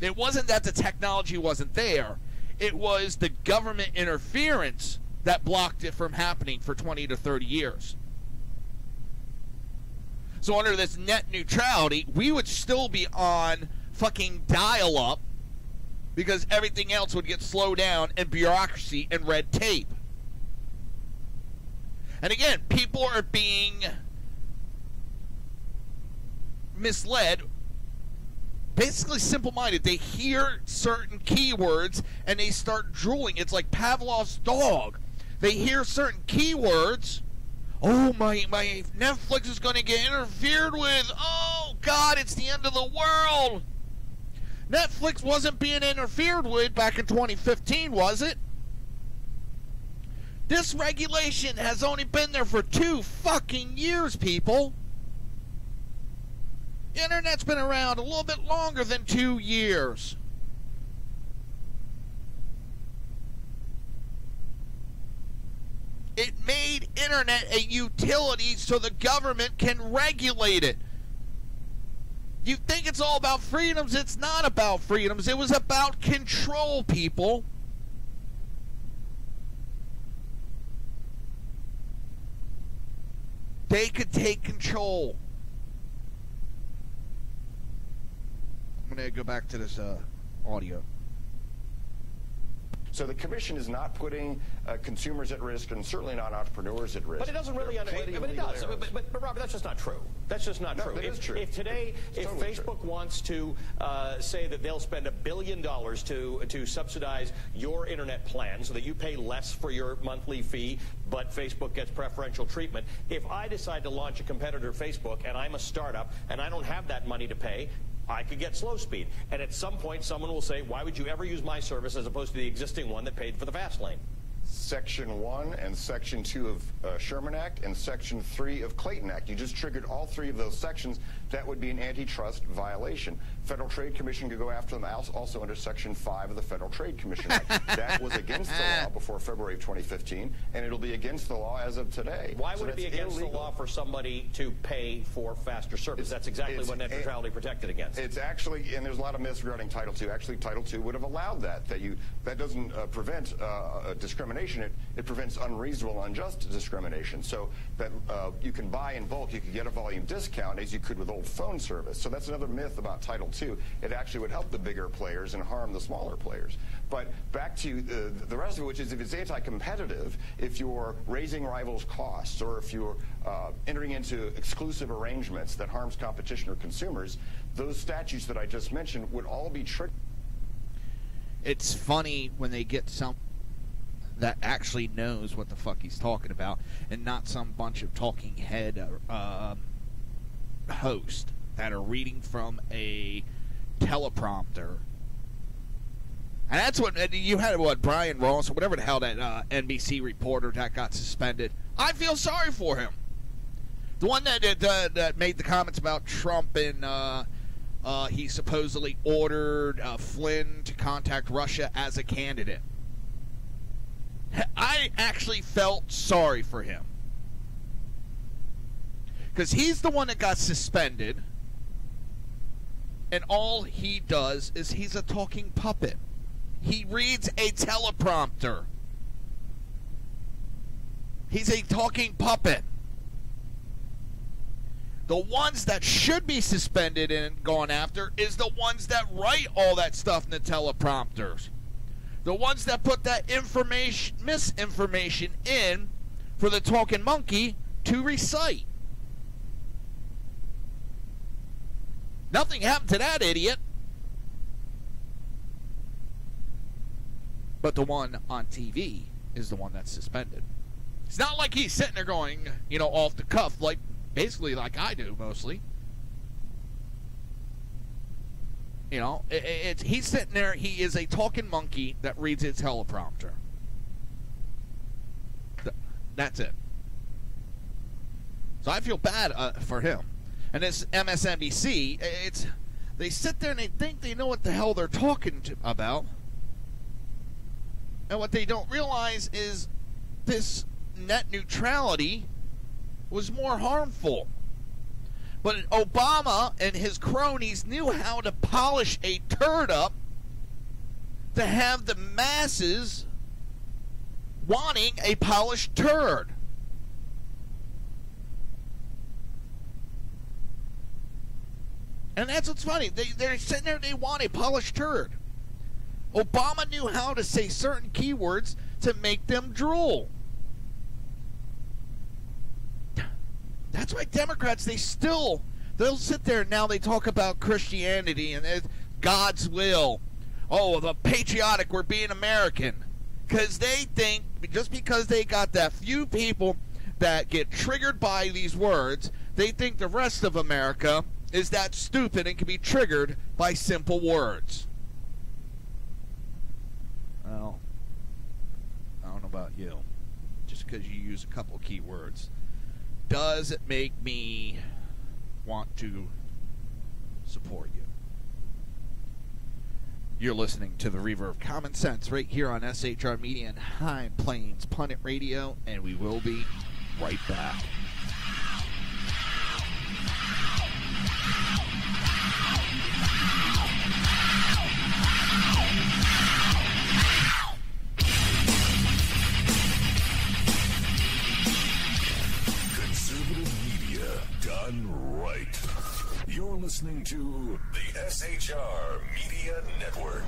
It wasn't that the technology wasn't there. It was the government interference that blocked it from happening for 20 to 30 years. So under this net neutrality, we would still be on fucking dial-up because everything else would get slowed down and bureaucracy and red tape. And again, people are being misled, basically simple-minded. They hear certain keywords and they start drooling. It's like Pavlov's dog. They hear certain keywords. Oh, my Netflix is going to get interfered with. Oh, God, it's the end of the world. Netflix wasn't being interfered with back in 2015, was it? This regulation has only been there for 2 fucking years, people. The internet's been around a little bit longer than 2 years. It made internet a utility so the government can regulate it. You think it's all about freedoms? It's not about freedoms. It was about control, people. they could take control. I'm going to go back to this audio. So the commission is not putting consumers at risk, and certainly not entrepreneurs at risk. But it doesn't really. But it does. But Robert, that's just not true. That's just not true. That is true. If today, if Facebook wants to say that they'll spend $1 billion to subsidize your internet plan so that you pay less for your monthly fee, but Facebook gets preferential treatment. If I decide to launch a competitor to Facebook and I'm a startup and I don't have that money to pay, I could get slow speed. And at some point, someone will say, why would you ever use my service as opposed to the existing one that paid for the fast lane? Section 1 and Section 2 of Sherman Act and Section 3 of Clayton Act. You just triggered all three of those sections. That would be an antitrust violation. Federal Trade Commission could go after them also under Section 5 of the Federal Trade Commission Act. That was against the law before February of 2015, and it'll be against the law as of today. Why would it be against the law for somebody to pay for faster service? That's exactly what net neutrality protected against. It's actually, and there's a lot of myths regarding Title II. Actually, Title II would have allowed that. That doesn't prevent discrimination. It prevents unreasonable, unjust discrimination. So that you can buy in bulk, you can get a volume discount as you could with old phone service. So that's another myth about Title II. It actually would help the bigger players and harm the smaller players. But back to the rest of it, which is if it's anti-competitive, if you're raising rivals' costs, or if you're entering into exclusive arrangements that harms competition or consumers, those statutes that I just mentioned would all be triggered. It's funny when they get some that actually knows what the fuck he's talking about, and not some bunch of talking head host that are reading from a teleprompter. And that's what you had. What, Brian Ross or whatever the hell that NBC reporter that got suspended. I feel sorry for him. The one that made the comments about Trump and he supposedly ordered Flynn to contact Russia as a candidate. I actually felt sorry for him. Because he's the one that got suspended. And all he does is he's a talking puppet. He reads a teleprompter. He's a talking puppet. The ones that should be suspended and gone after is the ones that write all that stuff in the teleprompters. The ones that put that misinformation in for the talking monkey to recite. Nothing happened to that idiot. But the one on TV is the one that's suspended. It's not like he's sitting there going, off the cuff, basically like I do mostly. He's sitting there. He is a talking monkey that reads his teleprompter. That's it. So I feel bad for him. And this MSNBC, they sit there and they think they know what the hell they're talking about. And what they don't realize is this net neutrality was more harmful. But Obama and his cronies knew how to polish a turd up to have the masses wanting a polished turd. And that's what's funny. They're sitting there, they want a polished turd. Obama knew how to say certain keywords to make them drool. That's why Democrats, they'll sit there and now they talk about Christianity and God's will. Oh, the patriotic, we're being American. Because they think, just because they got that few people that get triggered by these words, they think the rest of America is that stupid and can be triggered by simple words. Well, I don't know about you. Just because you use a couple key words, does it make me want to support you? You're listening to the Reaver of Common Sense right here on SHR Media and High Plains Pundit Radio, and we will be right back. Conservative done right. You're listening to the SHR Media Network.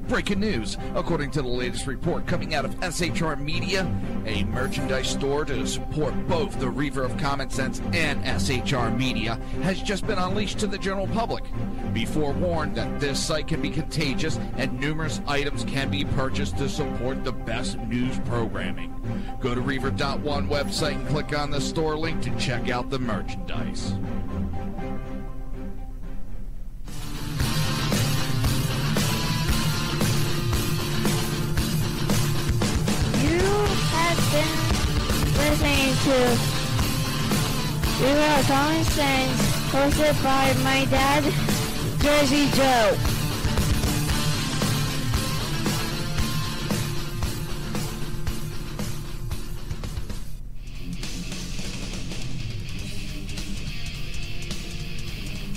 Breaking news. According to the latest report coming out of SHR Media, a merchandise store to support both the Reaver of Common Sense and SHR Media has just been unleashed to the general public. Be forewarned that this site can be contagious and numerous items can be purchased to support the best news programming. Go to Reaver.one website and click on the store link to check out the merchandise. Been listening to Reaver of Common Sense, hosted by my dad, Jersey Joe.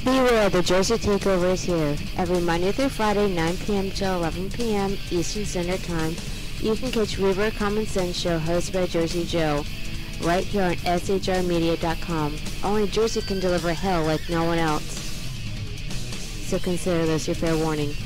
Beware, the Jersey Takeover is here. Every Monday through Friday, 9 p.m. to 11 p.m. Eastern Standard Time. You can catch Reaver of Common Sense show hosted by Jersey Joe right here on shrmedia.com. Only Jersey can deliver hell like no one else. So consider this your fair warning.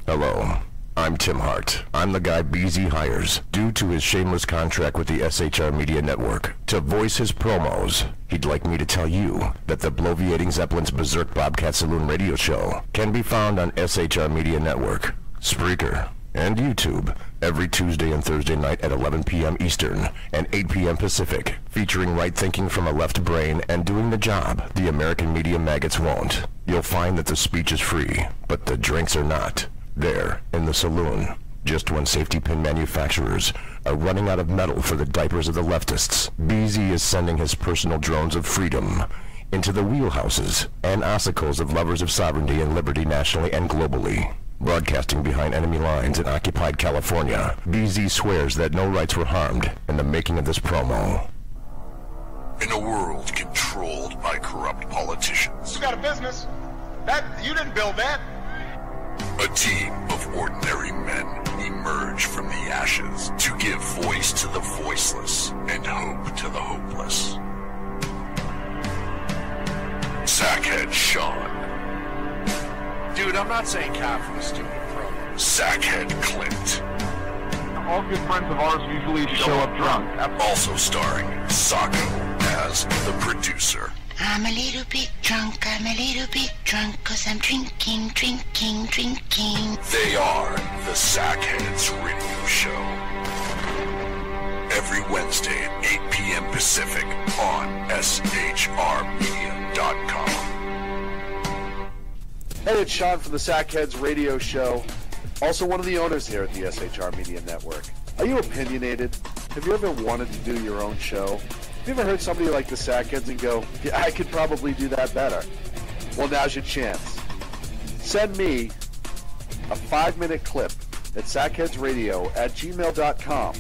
Hello. I'm Tim Hart. I'm the guy BZ hires, due to his shameless contract with the SHR Media Network, to voice his promos. He'd like me to tell you that the Bloviating Zeppelin's Berserk Bobcat Saloon radio show can be found on SHR Media Network, Spreaker, and YouTube every Tuesday and Thursday night at 11 p.m. Eastern and 8 p.m. Pacific, featuring right thinking from a left brain and doing the job the American media maggots won't. You'll find that the speech is free, but the drinks are not. There, in the saloon, just when safety pin manufacturers are running out of metal for the diapers of the leftists, BZ is sending his personal drones of freedom into the wheelhouses and ossicles of lovers of sovereignty and liberty nationally and globally. Broadcasting behind enemy lines in occupied California, BZ swears that no rights were harmed in the making of this promo. In a world controlled by corrupt politicians, You got a business. You didn't build that. a team of ordinary men emerge from the ashes to give voice to the voiceless and hope to the hopeless. Sackhead Sean. Dude, I'm not saying cap for the stupid program. Sackhead Clint. All good friends of ours usually show up drunk. Also starring Sacco as the producer. I'm a little bit drunk, 'cause I'm drinking. They are the Sackheads Radio Show. Every Wednesday at 8 p.m. Pacific on shrmedia.com. Hey, it's Sean from the Sackheads Radio Show, also one of the owners here at the SHR Media Network. Are you opinionated? Have you ever wanted to do your own show? Have you ever heard somebody like the Sackheads and go, yeah, I could probably do that better? Well, now's your chance. Send me a 5-minute clip at sackheadsradio@gmail.com,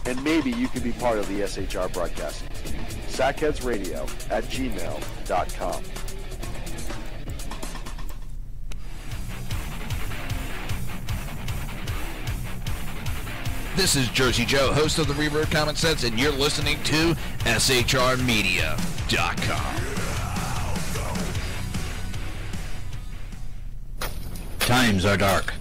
and maybe you can be part of the SHR broadcasting team. sackheadsradio@gmail.com. This is Jersey Joe, host of the Reaver of Common Sense, and you're listening to shrmedia.com. Times are dark.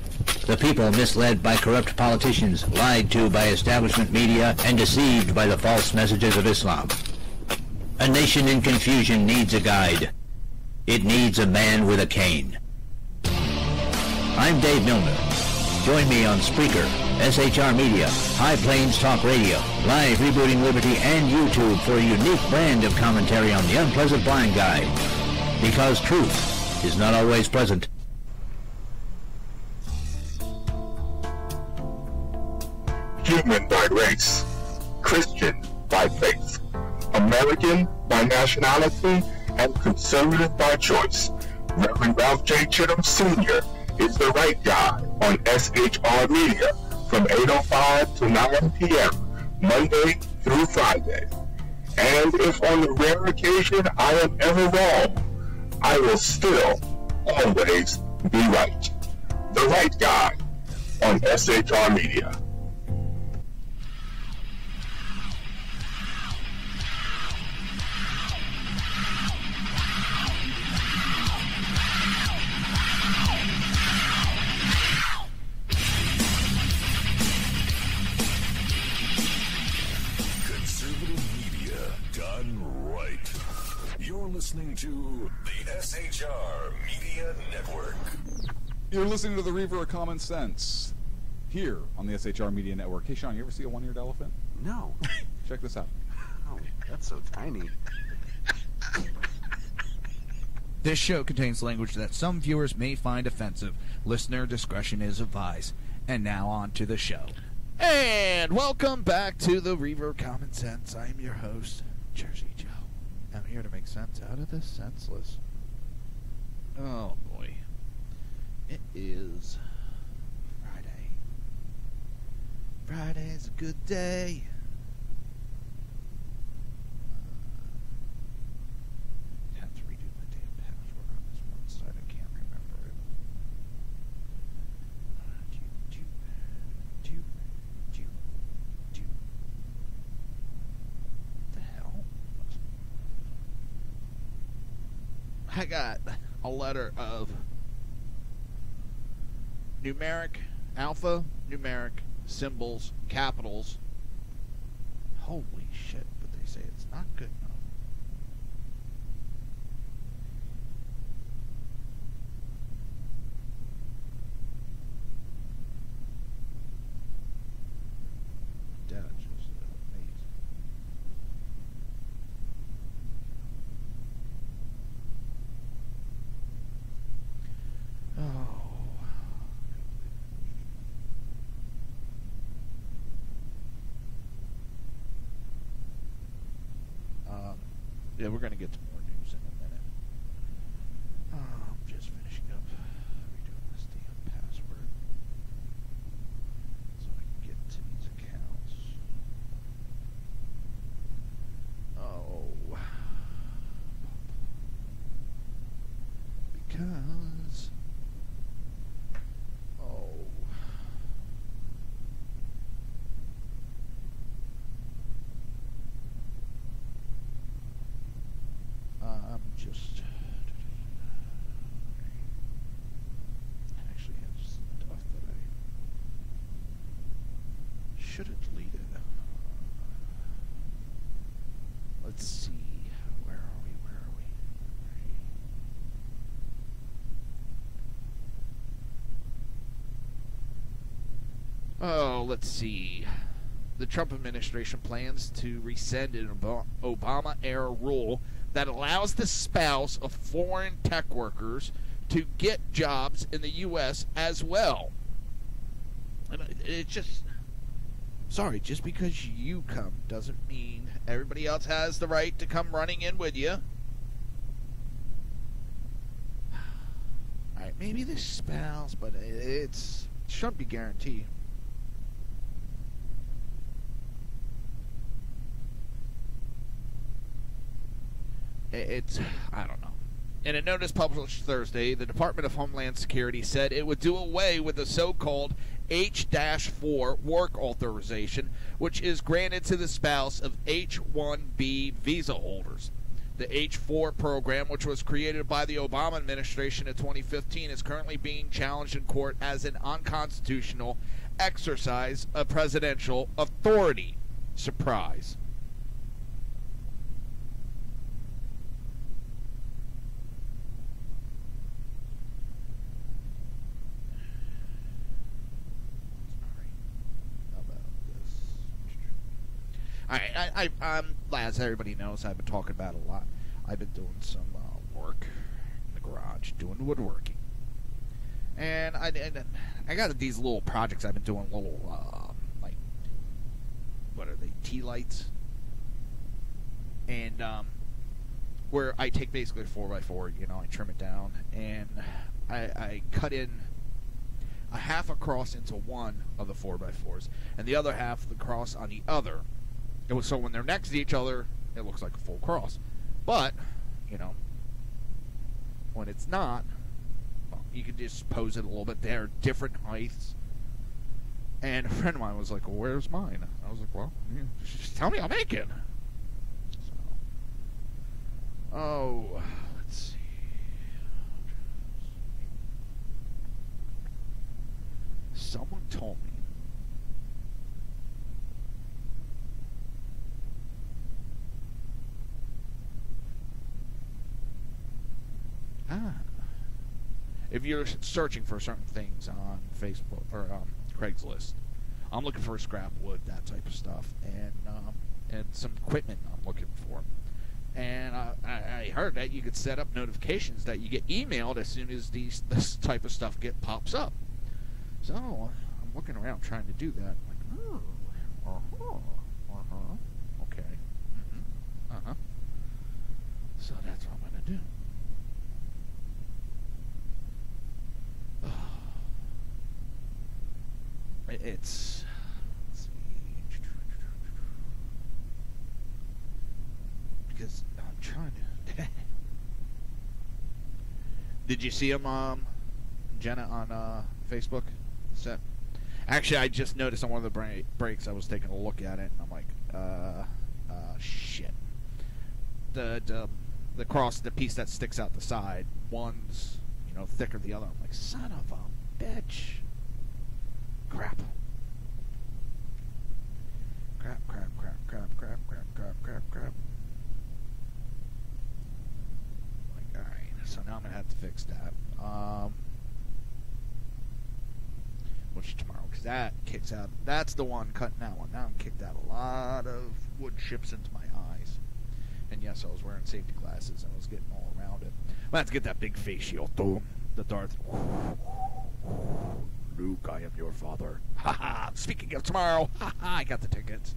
The people misled by corrupt politicians, lied to by establishment media, and deceived by the false messages of Islam. A nation in confusion needs a guide. It needs a man with a cane. I'm Dave Milner. Join me on Spreaker, SHR Media, High Plains Talk Radio, Live Rebooting Liberty, and YouTube for a unique brand of commentary on the unpleasant blind guide. Because truth is not always pleasant. Human by race, Christian by faith, American by nationality, and conservative by choice. Reverend Ralph J. Chittum Sr. is the right guy on SHR Media from 8:05 to 9 p.m. Monday through Friday. And if on the rare occasion I am ever wrong, I will still always be right. the right guy on SHR Media. Listening to the SHR Media Network. You're listening to the Reaver of Common Sense here on the SHR Media Network. Hey, Sean, you ever see a one-eared elephant? No. Check this out. Oh, that's so tiny. This show contains language that some viewers may find offensive. Listener discretion is advised. And now on to the show. And welcome back to the Reaver of Common Sense. I am your host, Jersey Joe. I'm here to make sense out of the senseless. Oh boy. It is Friday. Friday's a good day. I have to redo my damn password on this one side. I can't remember it. The hell? I got a letter of numeric, alpha, numeric, symbols, capitals. Holy shit, but they say it's not good enough. That's just amazing. Oh. Yeah, we're going to get to more news in a minute. I'm just finishing up redoing this damn password so I can get to these accounts. Oh. Because... I'm just... I actually have stuff that I should have deleted. Let's see. Where are we? Oh, let's see. The Trump administration plans to rescind an Obama-era rule that allows the spouse of foreign tech workers to get jobs in the U.S. as well. And it just... Sorry, just because you come doesn't mean everybody else has the right to come running in with you. Alright, maybe the spouse, but it shouldn't be guaranteed. I don't know. In a notice published Thursday, the Department of Homeland Security said it would do away with the so-called H-4 work authorization, which is granted to the spouse of H-1B visa holders. The H-4 program, which was created by the Obama administration in 2015, is currently being challenged in court as an unconstitutional exercise of presidential authority. Surprise. As everybody knows, I've been talking about it a lot. I've been doing some work in the garage, doing woodworking. And I got these little projects I've been doing, little, like, what are they, tea lights? And, where I take basically a 4x4, I trim it down, and I cut in a half across into one of the 4x4s, and the other half the cross on the other. So when they're next to each other, it looks like a full cross. But, when it's not, well, you can just pose it a little bit. They're different heights. And a friend of mine was like, well, where's mine? I was like, well, yeah, just tell me, I'll make it. So, let's see. Someone told me if you're searching for certain things on Facebook or Craigslist, I'm looking for scrap wood, that type of stuff, and some equipment I'm looking for. And I heard that you could set up notifications that you get emailed as soon as this type of stuff pops up. So I'm looking around trying to do that. I'm like, okay, So that's what I'm gonna do. It's. Let's see. Because I'm trying to. Did you see him, Jenna, on Facebook? Actually, I just noticed on one of the breaks, I was taking a look at it, and I'm like, shit. The piece that sticks out the side, one's, thicker than the other. I'm like, son of a bitch. Crap. Like, alright, so now I'm gonna have to fix that. Which tomorrow, because that kicks out. That's the one cutting that one. Now I'm kicked out a lot of wood chips into my eyes. And yes, I was wearing safety glasses and I was getting all around it. I'm gonna have to get that big face shield. Boom. The Darth. Luke, I am your father. Ha! Speaking of tomorrow, I got the tickets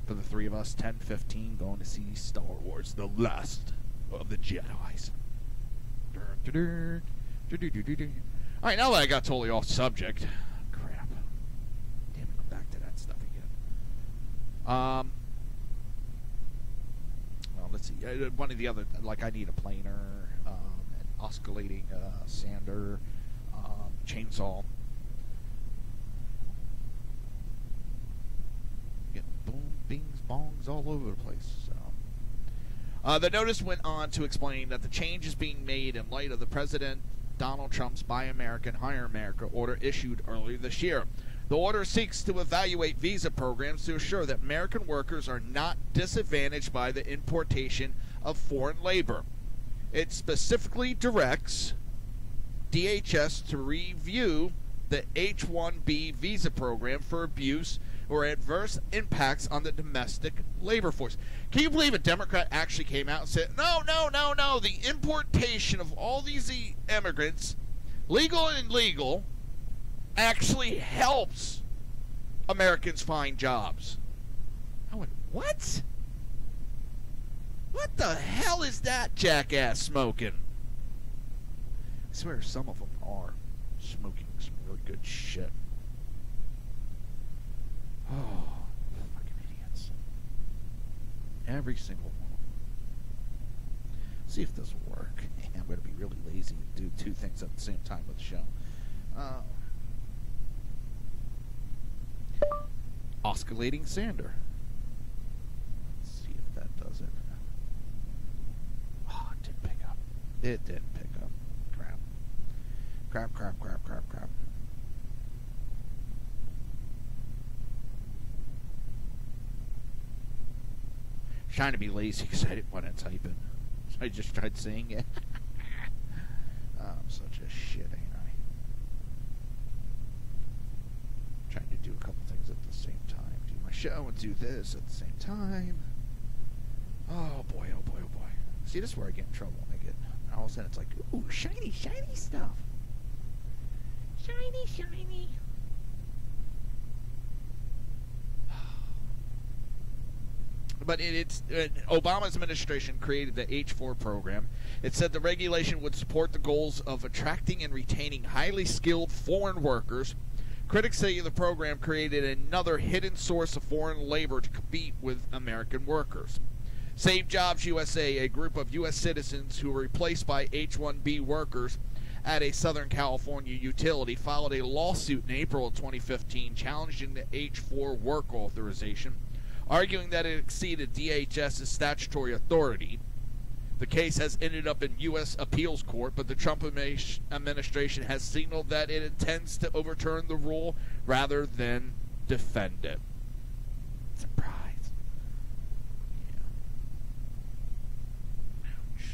for the three of us. 10:15, going to see Star Wars: The Last of the Jedi's. All right, now that I got totally off subject, crap. Damn it, I'm back to that stuff again. Well, let's see. One of the other, like, I need a planer, an oscillating sander, chainsaw. Getting boom, bings, bongs all over the place. So. The notice went on to explain that the change is being made in light of the President Donald Trump's Buy American, Hire America order issued earlier this year. The order seeks to evaluate visa programs to assure that American workers are not disadvantaged by the importation of foreign labor. It specifically directs DHS to review the H-1B visa program for abuse or adverse impacts on the domestic labor force. Can you believe a Democrat actually came out and said, no, the importation of all these immigrants, legal and illegal, actually helps Americans find jobs? I went, what? What the hell is that jackass smoking? I swear some of them are smoking some really good shit. Oh, fucking idiots. Every single one. See if this will work. I'm going to be really lazy and do two things at the same time with the show. Oscillating sander. Let's see if that does it. Oh, it didn't pick up. It didn't pick up. Crap. Trying to be lazy because I didn't want to type it. So I just tried saying it. I'm such a shit, ain't I? Trying to do a couple things at the same time. Do my show and do this at the same time. Oh boy. See, this is where I get in trouble. When I get, all of a sudden it's like, ooh, shiny stuff. Shiny. But Obama's administration created the H-4 program. It said the regulation would support the goals of attracting and retaining highly skilled foreign workers. Critics say the program created another hidden source of foreign labor to compete with American workers. Save Jobs USA, a group of U.S. citizens who were replaced by H-1B workers, at a Southern California utility filed a lawsuit in April of 2015 challenging the H-4 work authorization, arguing that it exceeded DHS's statutory authority. The case has ended up in U.S. appeals court, but the Trump administration has signaled that it intends to overturn the rule rather than defend it. Surprise. Yeah. Ouch.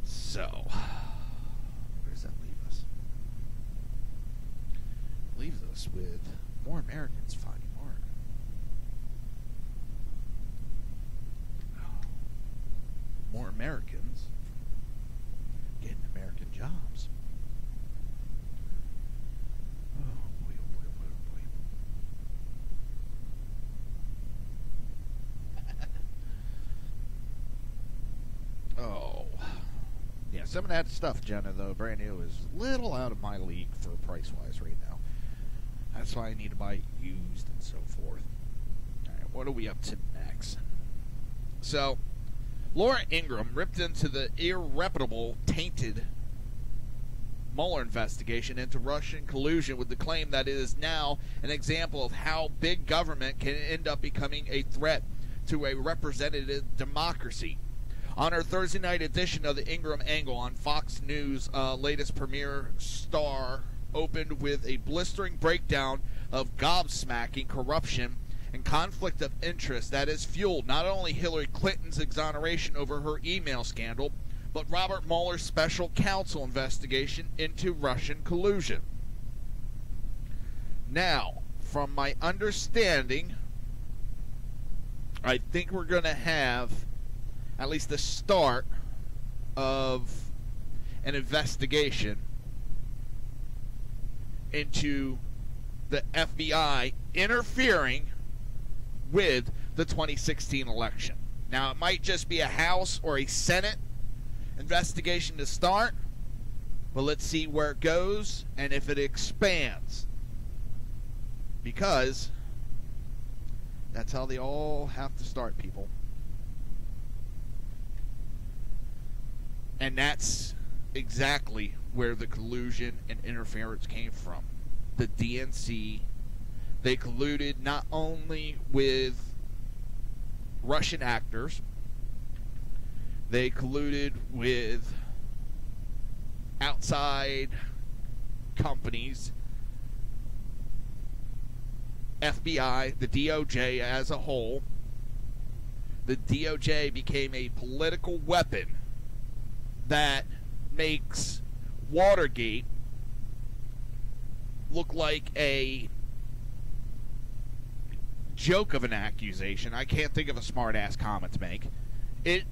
So, where does that leave us? Leaves us with more Americans finding work. More Americans getting American jobs. Oh boy, oh boy, oh boy, oh boy. Oh. Yeah, some of that stuff, Jenna, though, brand new, is a little out of my league for price-wise right now. That's why I need to buy it used and so forth. Alright, what are we up to next? So, Laura Ingraham ripped into the irreparable, tainted Mueller investigation into Russian collusion with the claim that it is now an example of how big government can end up becoming a threat to a representative democracy. On her Thursday night edition of the Ingraham Angle on Fox News' latest premiere, Star opened with a blistering breakdown of gobsmacking corruption and conflict of interest that has fueled not only Hillary Clinton's exoneration over her email scandal, but Robert Mueller's special counsel investigation into Russian collusion. Now, from my understanding, I think we're going to have at least the start of an investigation into the FBI interfering with the 2016 election. Now, it might just be a House or a Senate investigation to start, but let's see where it goes and if it expands. Because that's how they all have to start, people. And that's exactly where the collusion and interference came from. The DNC, they colluded not only with Russian actors, they colluded with outside companies, FBI, the DOJ as a whole. The DOJ became a political weapon that makes Watergate look like a joke of an accusation. I can't think of a smart-ass comment to make. It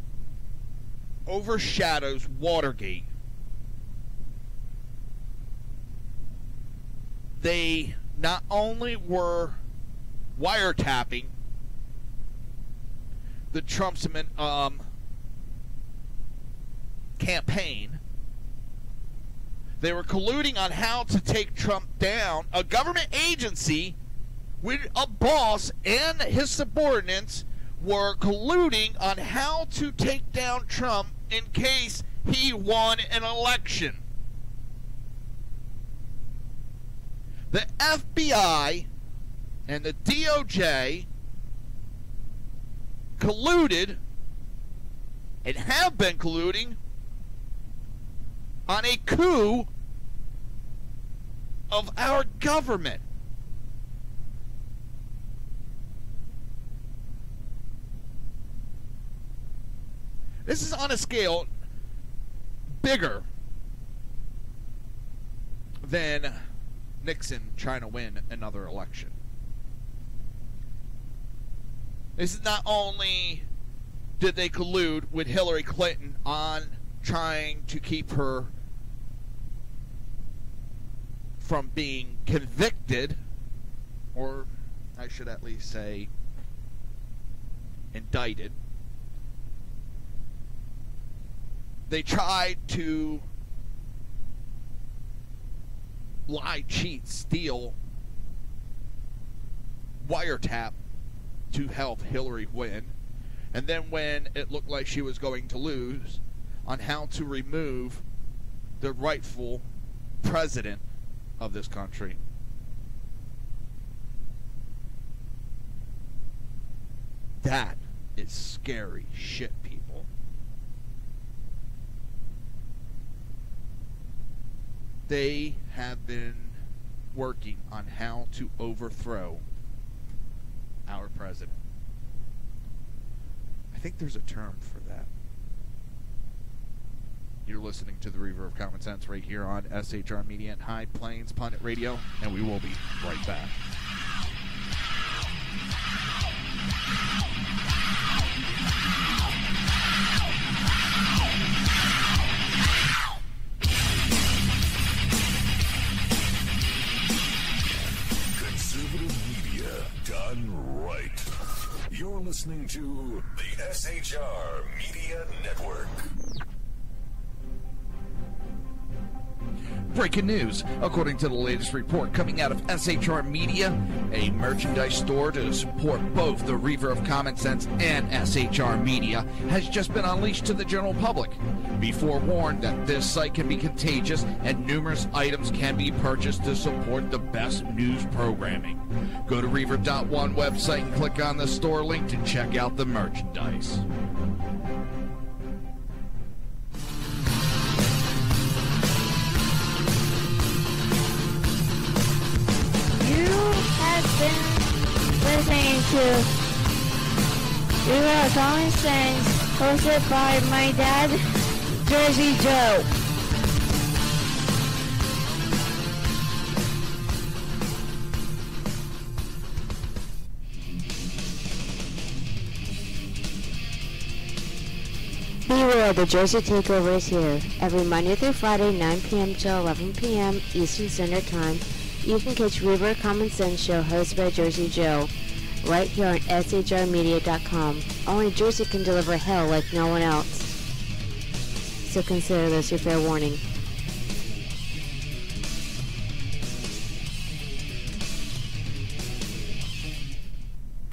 overshadows Watergate. They not only were wiretapping the Trump's campaign, they were colluding on how to take Trump down. A government agency with a boss and his subordinates were colluding on how to take down Trump in case he won an election. The FBI and the DOJ colluded and have been colluding on a coup of our government. This is on a scale bigger than Nixon trying to win another election. This is not only did they collude with Hillary Clinton on trying to keep her from being convicted, or I should at least say indicted. They tried to lie, cheat, steal, wiretap to help Hillary win. And then when it looked like she was going to lose, on how to remove the rightful president of this country. That is scary shit, people. They have been working on how to overthrow our president. I think there's a term for that. You're listening to the Reaver of Common Sense right here on SHR Media and High Plains Pundit Radio, and we will be right back. Conservative media done right. You're listening to the SHR Media Network. Breaking news. According to the latest report coming out of SHR Media, a merchandise store to support both the Reaver of Common Sense and SHR Media has just been unleashed to the general public. Be forewarned that this site can be contagious and numerous items can be purchased to support the best news programming. Go to Reaver.one website and click on the store link to check out the merchandise. Been listening to Reaver of Common Sense, hosted by my dad, Jersey Joe. Beware, the Jersey Takeover is here. Every Monday through Friday, 9 p.m. to 11 p.m. Eastern Standard Time. You can catch Reaver of Common Sense show hosted by Jersey Joe right here on shrmedia.com. Only Jersey can deliver hell like no one else. So consider this your fair warning.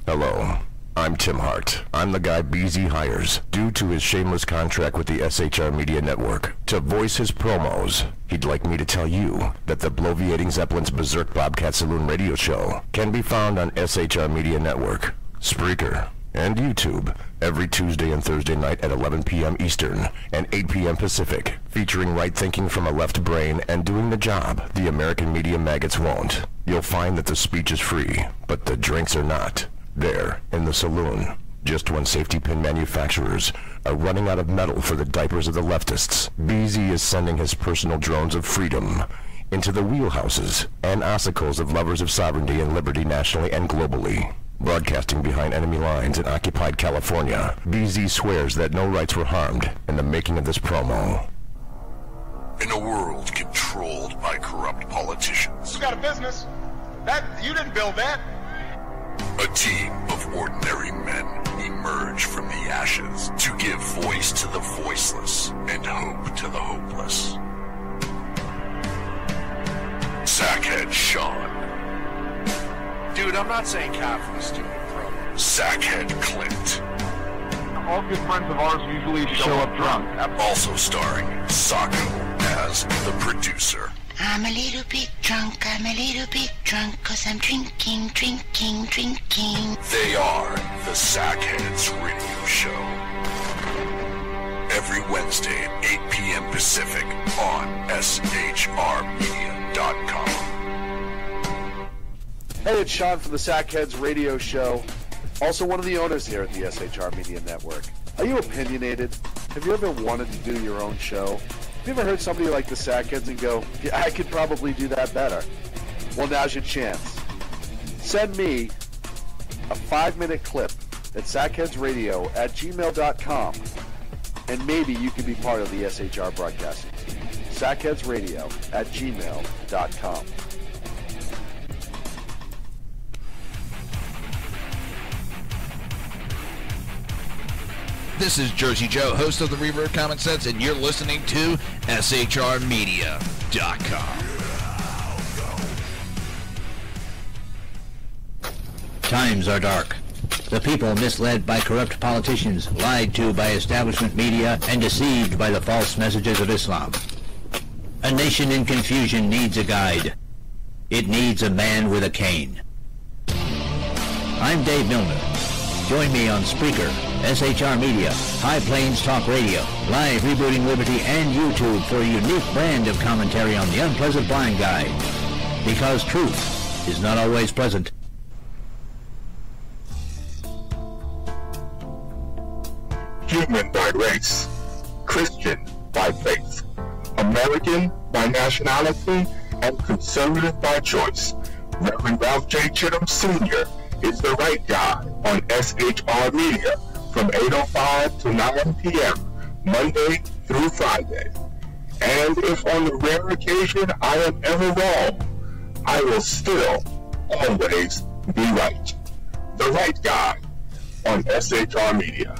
Hello, I'm Tim Hart. I'm the guy BZ hires, due to his shameless contract with the SHR Media Network, to voice his promos. He'd like me to tell you that the bloviating Zeppelin's Berserk Bobcat Saloon radio show can be found on SHR Media Network, Spreaker, and YouTube every Tuesday and Thursday night at 11 p.m. Eastern and 8 p.m. Pacific, featuring right thinking from a left brain and doing the job the American media maggots won't. You'll find that the speech is free, but the drinks are not. There, in the saloon, just when safety pin manufacturers are running out of metal for the diapers of the leftists, BZ is sending his personal drones of freedom into the wheelhouses and ossicles of lovers of sovereignty and liberty nationally and globally. Broadcasting behind enemy lines in occupied California, BZ swears that no rights were harmed in the making of this promo. In a world controlled by corrupt politicians, You got a business. You didn't build that. a team of ordinary men emerge from the ashes to give voice to the voiceless and hope to the hopeless. Sackhead Sean. Dude, I'm not saying cap for the stupid promo. Sackhead Clint. All good friends of ours usually show up drunk. Also starring Sacco as the producer. I'm a little bit drunk, 'cause I'm drinking. They are the Sackheads Radio Show. Every Wednesday at 8 p.m. Pacific on shrmedia.com. Hey, it's Sean from the Sackheads Radio Show, also one of the owners here at the SHR Media Network. Are you opinionated? Have you ever wanted to do your own show? Have you ever heard somebody like the Sackheads and go, yeah, I could probably do that better? Well, now's your chance. Send me a 5-minute clip at sackheadsradio@gmail.com, and maybe you can be part of the SHR broadcasting team. sackheadsradio@gmail.com. This is Jersey Joe, host of the Reaver of Common Sense, and you're listening to shrmedia.com. Times are dark. The people misled by corrupt politicians, lied to by establishment media, and deceived by the false messages of Islam. A nation in confusion needs a guide. It needs a man with a cane. I'm Dave Milner. Join me on Spreaker, SHR Media, High Plains Talk Radio, Live Rebooting Liberty, and YouTube for a unique brand of commentary on the unpleasant blind guide. Because truth is not always pleasant. Human by race, Christian by faith, American by nationality, and conservative by choice. Reverend Ralph J. Chittum Sr. is the right guy on SHR Media from 8:05 to 9 p.m. Monday through Friday. And if on the rare occasion I am ever wrong, I will still always be right. The right guy on SHR Media.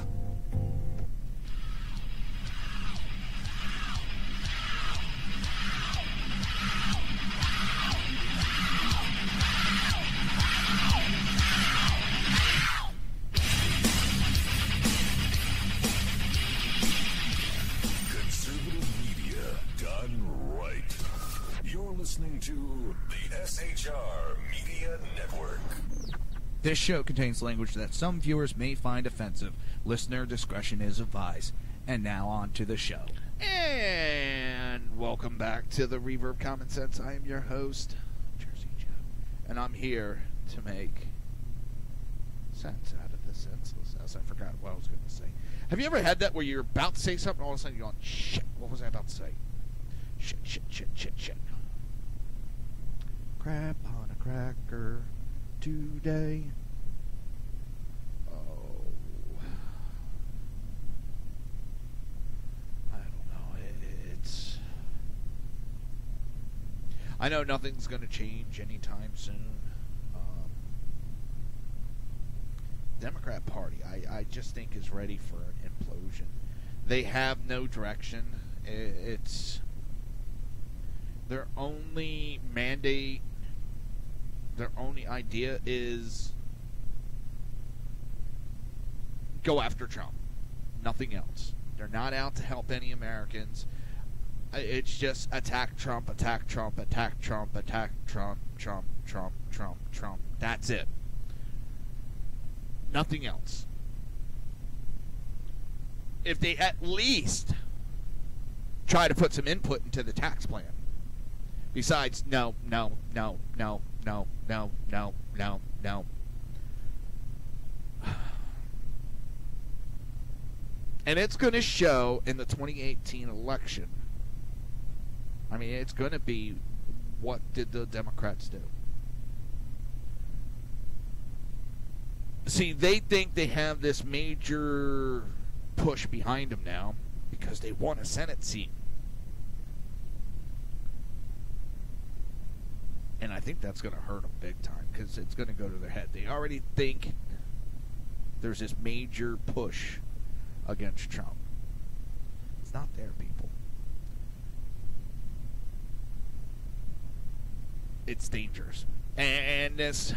Listening to the SHR Media Network. This show contains language that some viewers may find offensive. Listener discretion is advised. And now on to the show. And welcome back to the Reaver of Common Sense. I am your host, Jersey Joe. And I'm here to make sense out of the senselessness. I forgot what I was going to say. Have you ever had that where you're about to say something and all of a sudden you're going, shit, what was I about to say? Shit. Crap on a cracker today. Oh. I don't know. It's... I know nothing's going to change anytime soon. Democrat Party, I just think is ready for an implosion. They have no direction. It's... Their only mandate, their only idea is go after Trump. Nothing else. They're not out to help any Americans. It's just attack Trump, attack Trump, attack Trump, attack Trump, Trump. That's it. Nothing else. If they at least try to put some input into the tax plan. Besides, no. And it's going to show in the 2018 election. I mean, it's going to be, what did the Democrats do? See, they think they have this major push behind them now because they won a Senate seat. And I think that's going to hurt them big time because it's going to go to their head. They already think there's this major push against Trump. It's not there, people. It's dangerous. And the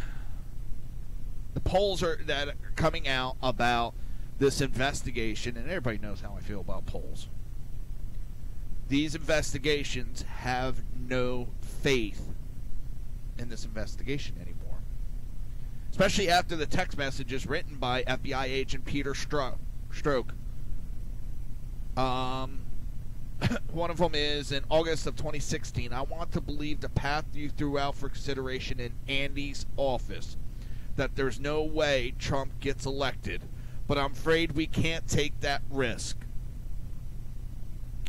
polls that are coming out about this investigation, and everybody knows how I feel about polls. These investigations have no faith in this investigation anymore. Especially after the text messages written by FBI agent Peter Strzok. One of them is in August of 2016. I want to believe the path you threw out for consideration in Andy's office, that there's no way Trump gets elected, but I'm afraid we can't take that risk.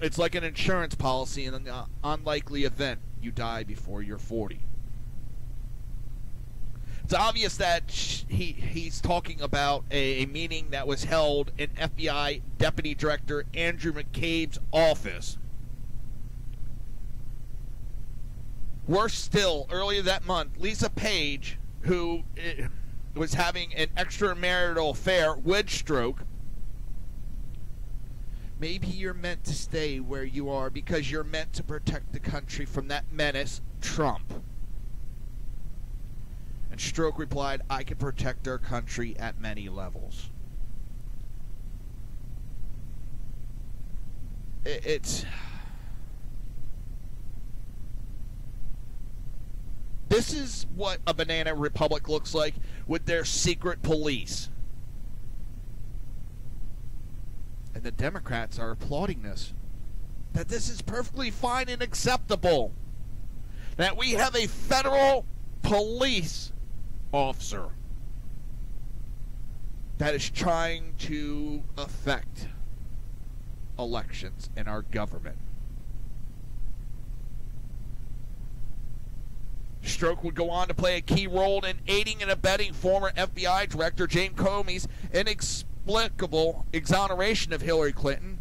It's like an insurance policy in an unlikely event. You die before you're 40. It's obvious that he's talking about a meeting that was held in FBI Deputy Director Andrew McCabe's office. Worse still, earlier that month, Lisa Page, who was having an extramarital affair with Strzok. Maybe you're meant to stay where you are because you're meant to protect the country from that menace, Trump. And Stroke replied, I can protect our country at many levels. This is what a banana republic looks like with their secret police. And the Democrats are applauding this. That this is perfectly fine and acceptable. That we have a federal police officer that is trying to affect elections in our government. Stroke would go on to play a key role in aiding and abetting former FBI Director James Comey's inexplicable exoneration of Hillary Clinton.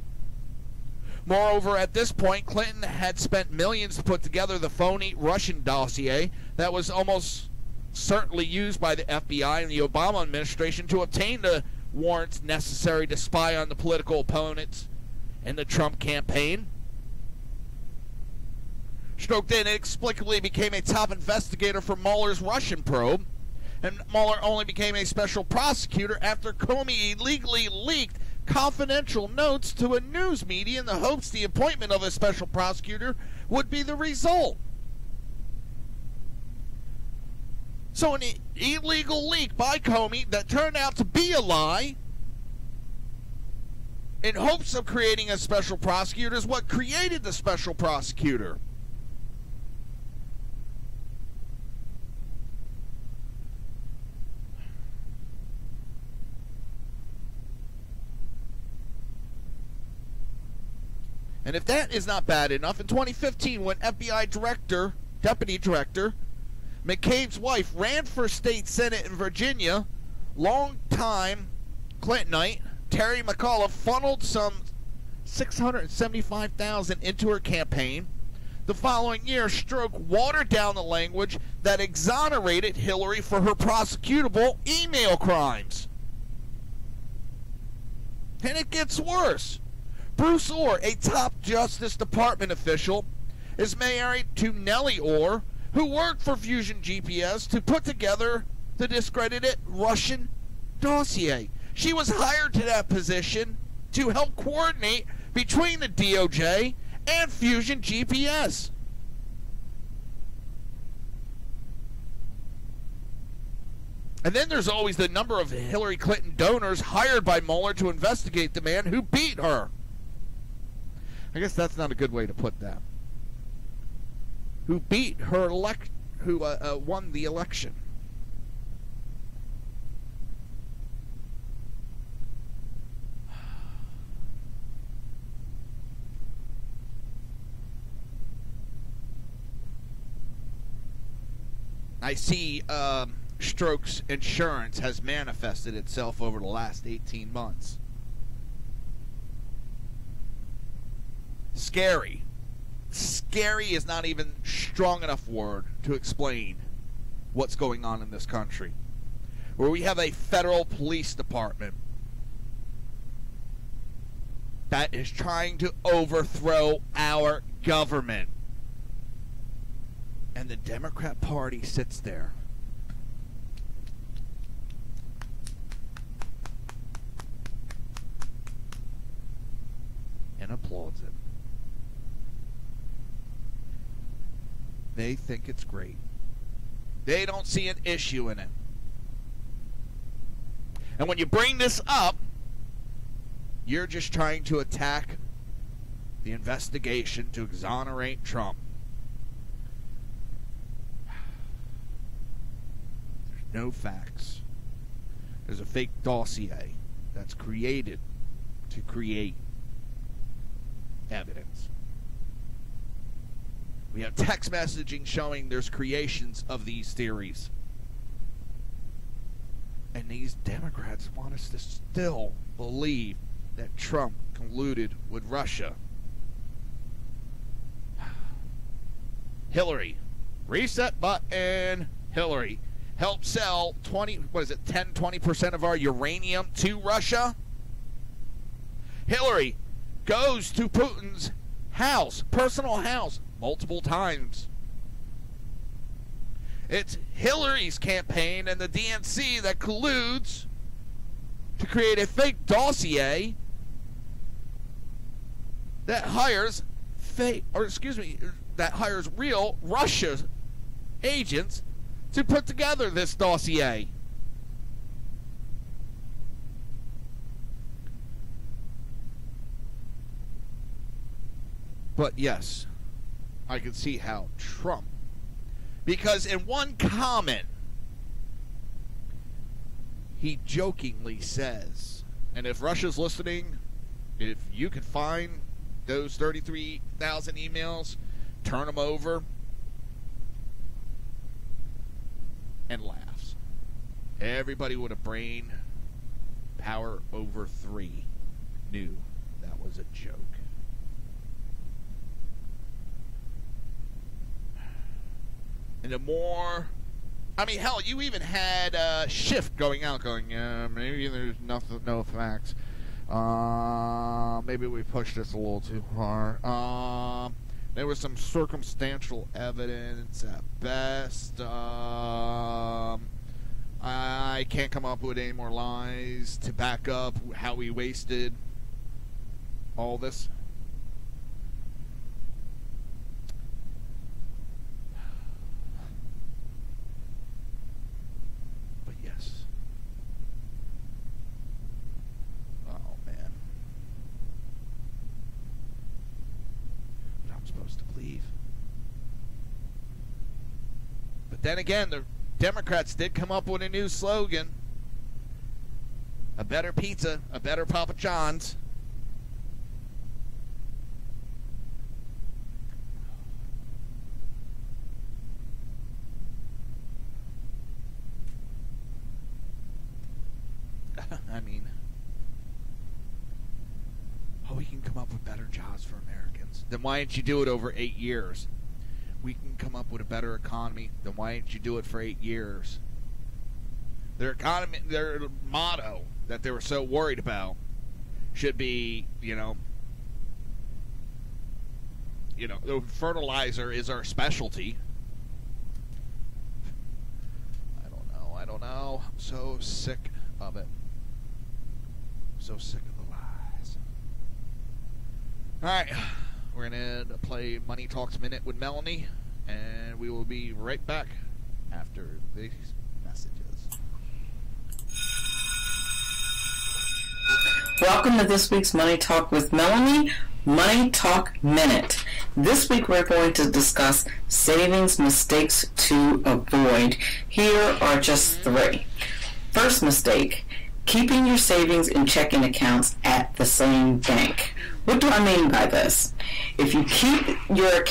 Moreover, at this point, Clinton had spent millions to put together the phony Russian dossier that was almost certainly used by the FBI and the Obama administration to obtain the warrants necessary to spy on the political opponents in the Trump campaign. Stroke then inexplicably became a top investigator for Mueller's Russian probe, and Mueller only became a special prosecutor after Comey illegally leaked confidential notes to a news media in the hopes the appointment of a special prosecutor would be the result. So an illegal leak by Comey that turned out to be a lie in hopes of creating a special prosecutor is what created the special prosecutor. And if that is not bad enough, in 2015, when FBI Deputy Director McCabe's wife ran for state senate in Virginia, longtime Clintonite Terry McAuliffe funneled some $675,000 into her campaign. The following year, Stroke watered down the language that exonerated Hillary for her prosecutable email crimes. And it gets worse. Bruce Orr, a top Justice Department official, is married to Nellie Orr, who worked for Fusion GPS to put together the discredited Russian dossier. She was hired to that position to help coordinate between the DOJ and Fusion GPS. And then there's always the number of Hillary Clinton donors hired by Mueller to investigate the man who beat her. I guess that's not a good way to put that. Who beat her who won the election. I see Stroke's insurance has manifested itself over the last 18 months. Scary. Scary is not even strong enough word to explain what's going on in this country. Where we have a federal police department that is trying to overthrow our government. And the Democrat Party sits there and applauds it. They think it's great. They don't see an issue in it. And when you bring this up, you're just trying to attack the investigation to exonerate Trump. There's no facts. There's a fake dossier that's created to create evidence. We have text messaging showing there's creations of these theories. And these Democrats want us to still believe that Trump colluded with Russia. Hillary. Reset button. Hillary. Help sell 10-20% of our uranium to Russia? Hillary goes to Putin's house, personal house, multiple times. It's Hillary's campaign and the DNC that colludes to create a fake dossier that hires that hires real Russia agents to put together this dossier. But yes, I can see how Trump, because in one comment, he jokingly says, and if Russia's listening, if you can find those 33,000 emails, turn them over, and laughs. Everybody with a brain power over 3 knew that was a joke. And the more, I mean, hell, you even had Schiff going out, going, maybe there's no facts. Maybe we pushed this a little too far. There was some circumstantial evidence at best. I can't come up with any more lies to back up how we wasted all this. Then again, the Democrats did come up with a new slogan. A better pizza, a better Papa John's. I mean, we can come up with better jobs for Americans. Then why didn't you do it over 8 years? We can come up with a better economy, then why didn't you do it for 8 years? Their economy, their motto that they were so worried about should be, fertilizer is our specialty. I don't know. I'm so sick of it. I'm so sick of the lies. Alright. We're going to play Money Talks Minute with Melanie, and we will be right back after these messages. Welcome to this week's Money Talk with Melanie, Money Talk Minute. This week we're going to discuss savings mistakes to avoid. Here are just 3. First mistake, keeping your savings and checking accounts at the same bank. What do I mean by this? If you keep your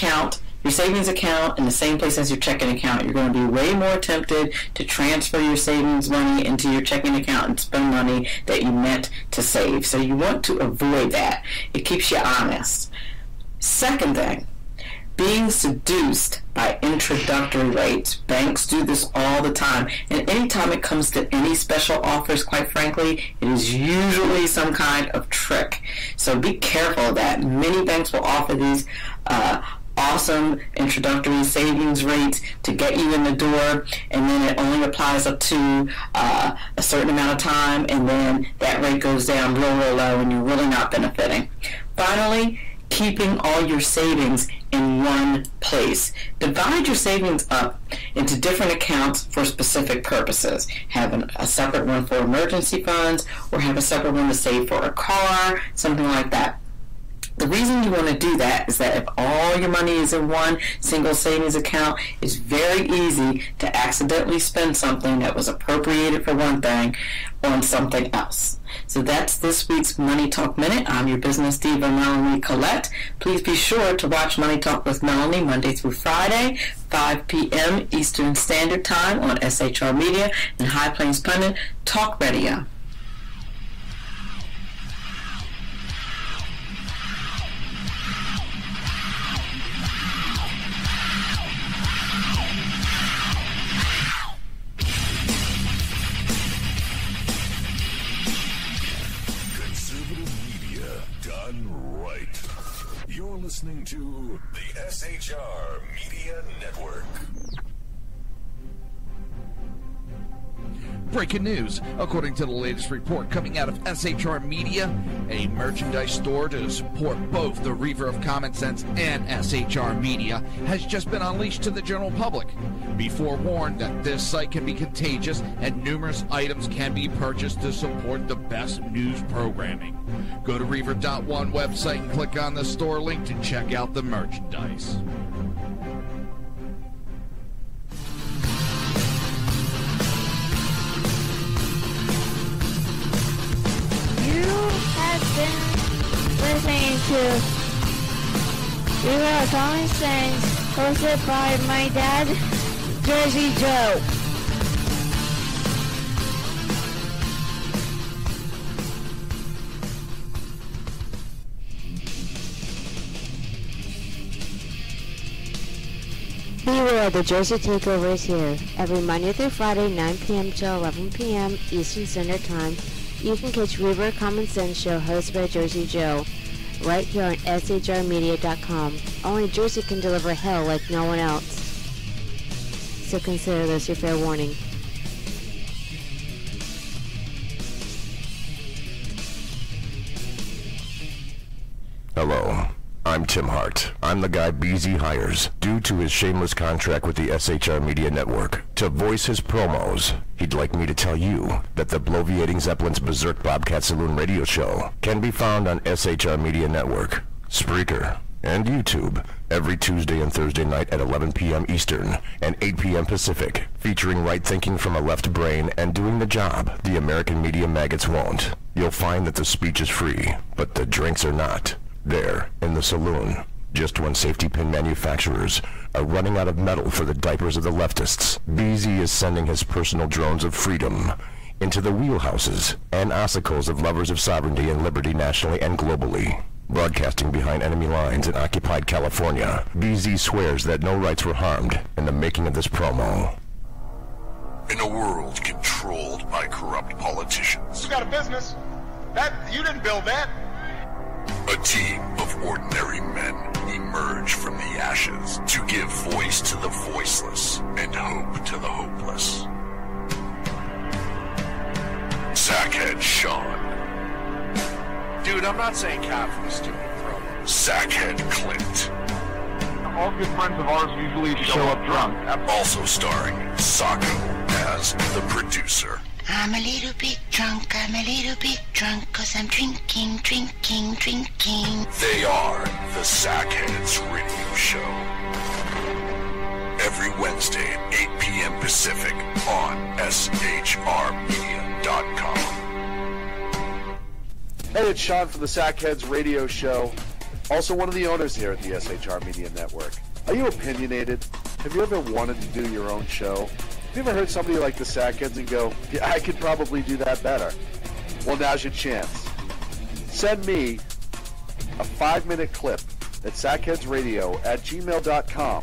savings account in the same place as your checking account, you're going to be way more tempted to transfer your savings money into your checking account and spend money that you meant to save. So you want to avoid that. It keeps you honest. Second thing, being seduced by introductory rates. Banks do this all the time. And anytime it comes to any special offers, quite frankly, it is usually some kind of trick. So be careful of that. Many banks will offer these awesome introductory savings rates to get you in the door, and then it only applies up to a certain amount of time, and then that rate goes down real low, and you're really not benefiting. Finally, keeping all your savings in one place. Divide your savings up into different accounts for specific purposes. Have a separate one for emergency funds, or have a separate one to save for a car, something like that. The reason you want to do that is that if all your money is in one single savings account, it's very easy to accidentally spend something that was appropriated for one thing on something else. So that's this week's Money Talk Minute. I'm your business diva, Melanie Collette. Please be sure to watch Money Talk with Melanie Monday through Friday, 5 p.m. Eastern Standard Time on SHR Media and High Plains Pundit Talk Radio. You're listening to the SHR Media Network. Breaking news. According to the latest report coming out of SHR Media, a merchandise store to support both the Reaver of Common Sense and SHR Media has just been unleashed to the general public. Be forewarned that this site can be contagious and numerous items can be purchased to support the best news programming. Go to Reaver.one website and click on the store link to check out the merchandise. Listening to Reaver of Common Sense, hosted by my dad, Jersey Joe. Beware, the Jersey Takeover is here. Every Monday through Friday, 9 p.m. to 11 p.m. Eastern Standard Time. You can catch Reaver of Common Sense show hosted by Jersey Joe right here on shrmedia.com. Only Jersey can deliver hell like no one else. So consider this your fair warning. Hello. I'm Tim Hart. I'm the guy BZ hires, due to his shameless contract with the SHR Media Network, to voice his promos. He'd like me to tell you that the bloviating Zeppelin's Berserk Bobcat Saloon radio show can be found on SHR Media Network, Spreaker, and YouTube every Tuesday and Thursday night at 11 p.m. Eastern and 8 p.m. Pacific, featuring right thinking from a left brain and doing the job the American media maggots won't. You'll find that the speech is free, but the drinks are not. There, in the saloon, just when safety pin manufacturers are running out of metal for the diapers of the leftists, BZ is sending his personal drones of freedom into the wheelhouses and ossicles of lovers of sovereignty and liberty nationally and globally. Broadcasting behind enemy lines in occupied California, BZ swears that no rights were harmed in the making of this promo. In a world controlled by corrupt politicians, You got a business. You didn't build that. a team of ordinary men emerge from the ashes to give voice to the voiceless and hope to the hopeless. Sackhead Sean. Dude, I'm not saying capitalist doing it, bro. Sackhead Clint. All good friends of ours usually show up drunk. Also starring Sacco as the producer. I'm a little bit drunk, cause I'm drinking. They are the Sackheads Radio Show. Every Wednesday at 8 p.m. Pacific on shrmedia.com. Hey, it's Sean from the Sackheads Radio Show, also one of the owners here at the SHR Media Network. Are you opinionated? Have you ever wanted to do your own show? Have you ever heard somebody like the Sackheads and go, yeah, I could probably do that better? Well, now's your chance. Send me a 5-minute clip at sackheadsradio@gmail.com,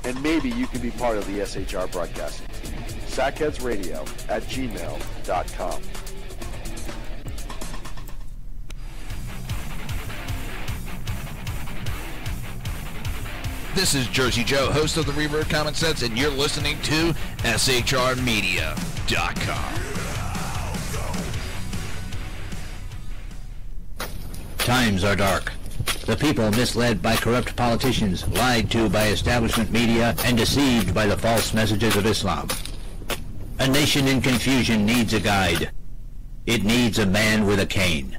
and maybe you can be part of the SHR broadcasting team. sackheadsradio@gmail.com. This is Jersey Joe, host of the Reaver of Common Sense, and you're listening to shrmedia.com. Times are dark. The people misled by corrupt politicians, lied to by establishment media, and deceived by the false messages of Islam. A nation in confusion needs a guide. It needs a man with a cane.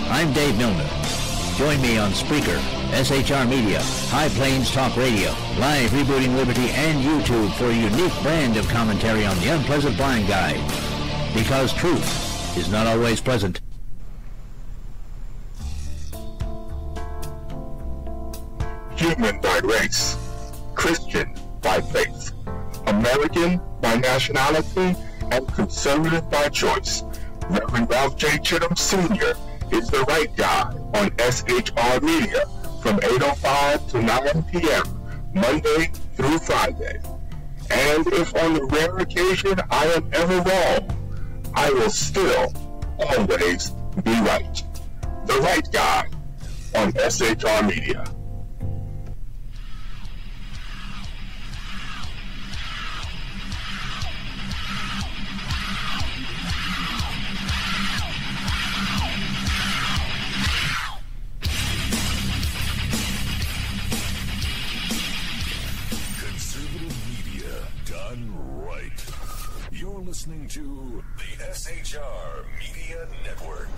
I'm Dave Milner. Join me on Spreaker, SHR Media, High Plains Talk Radio, Live Rebooting Liberty, and YouTube for a unique brand of commentary on the unpleasant blind guide. Because truth is not always pleasant. Human by race, Christian by faith, American by nationality, and conservative by choice. Reverend Ralph J. Chittum Sr. is the right guy on SHR Media from 8:05 to 9 p.m. Monday through Friday. And if on the rare occasion I am ever wrong, I will still always be right. The right guy on SHR Media. listening to the SHR Media Network.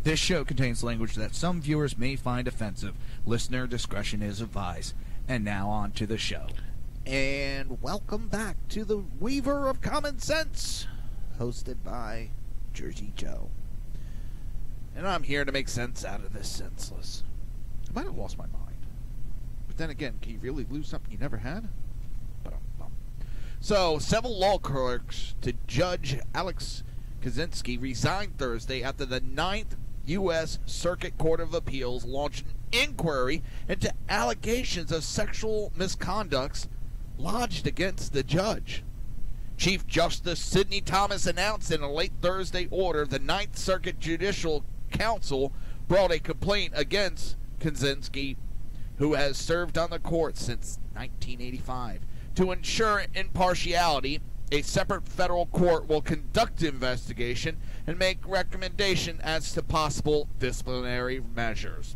This show contains language that some viewers may find offensive. Listener discretion is advised. And now on to the show. And welcome back to the Reaver of Common Sense, hosted by Jersey Joe. And I'm here to make sense out of this senseless. I might have lost my mind. But then again, can you really lose something you never had? So, several law clerks to Judge Alex Kaczynski resigned Thursday after the 9th U.S. Circuit Court of Appeals launched an inquiry into allegations of sexual misconducts lodged against the judge. Chief Justice Sidney Thomas announced in a late Thursday order the 9th Circuit Judicial Council brought a complaint against Kaczynski, who has served on the court since 1985. To ensure impartiality, a separate federal court will conduct the investigation and make recommendation as to possible disciplinary measures.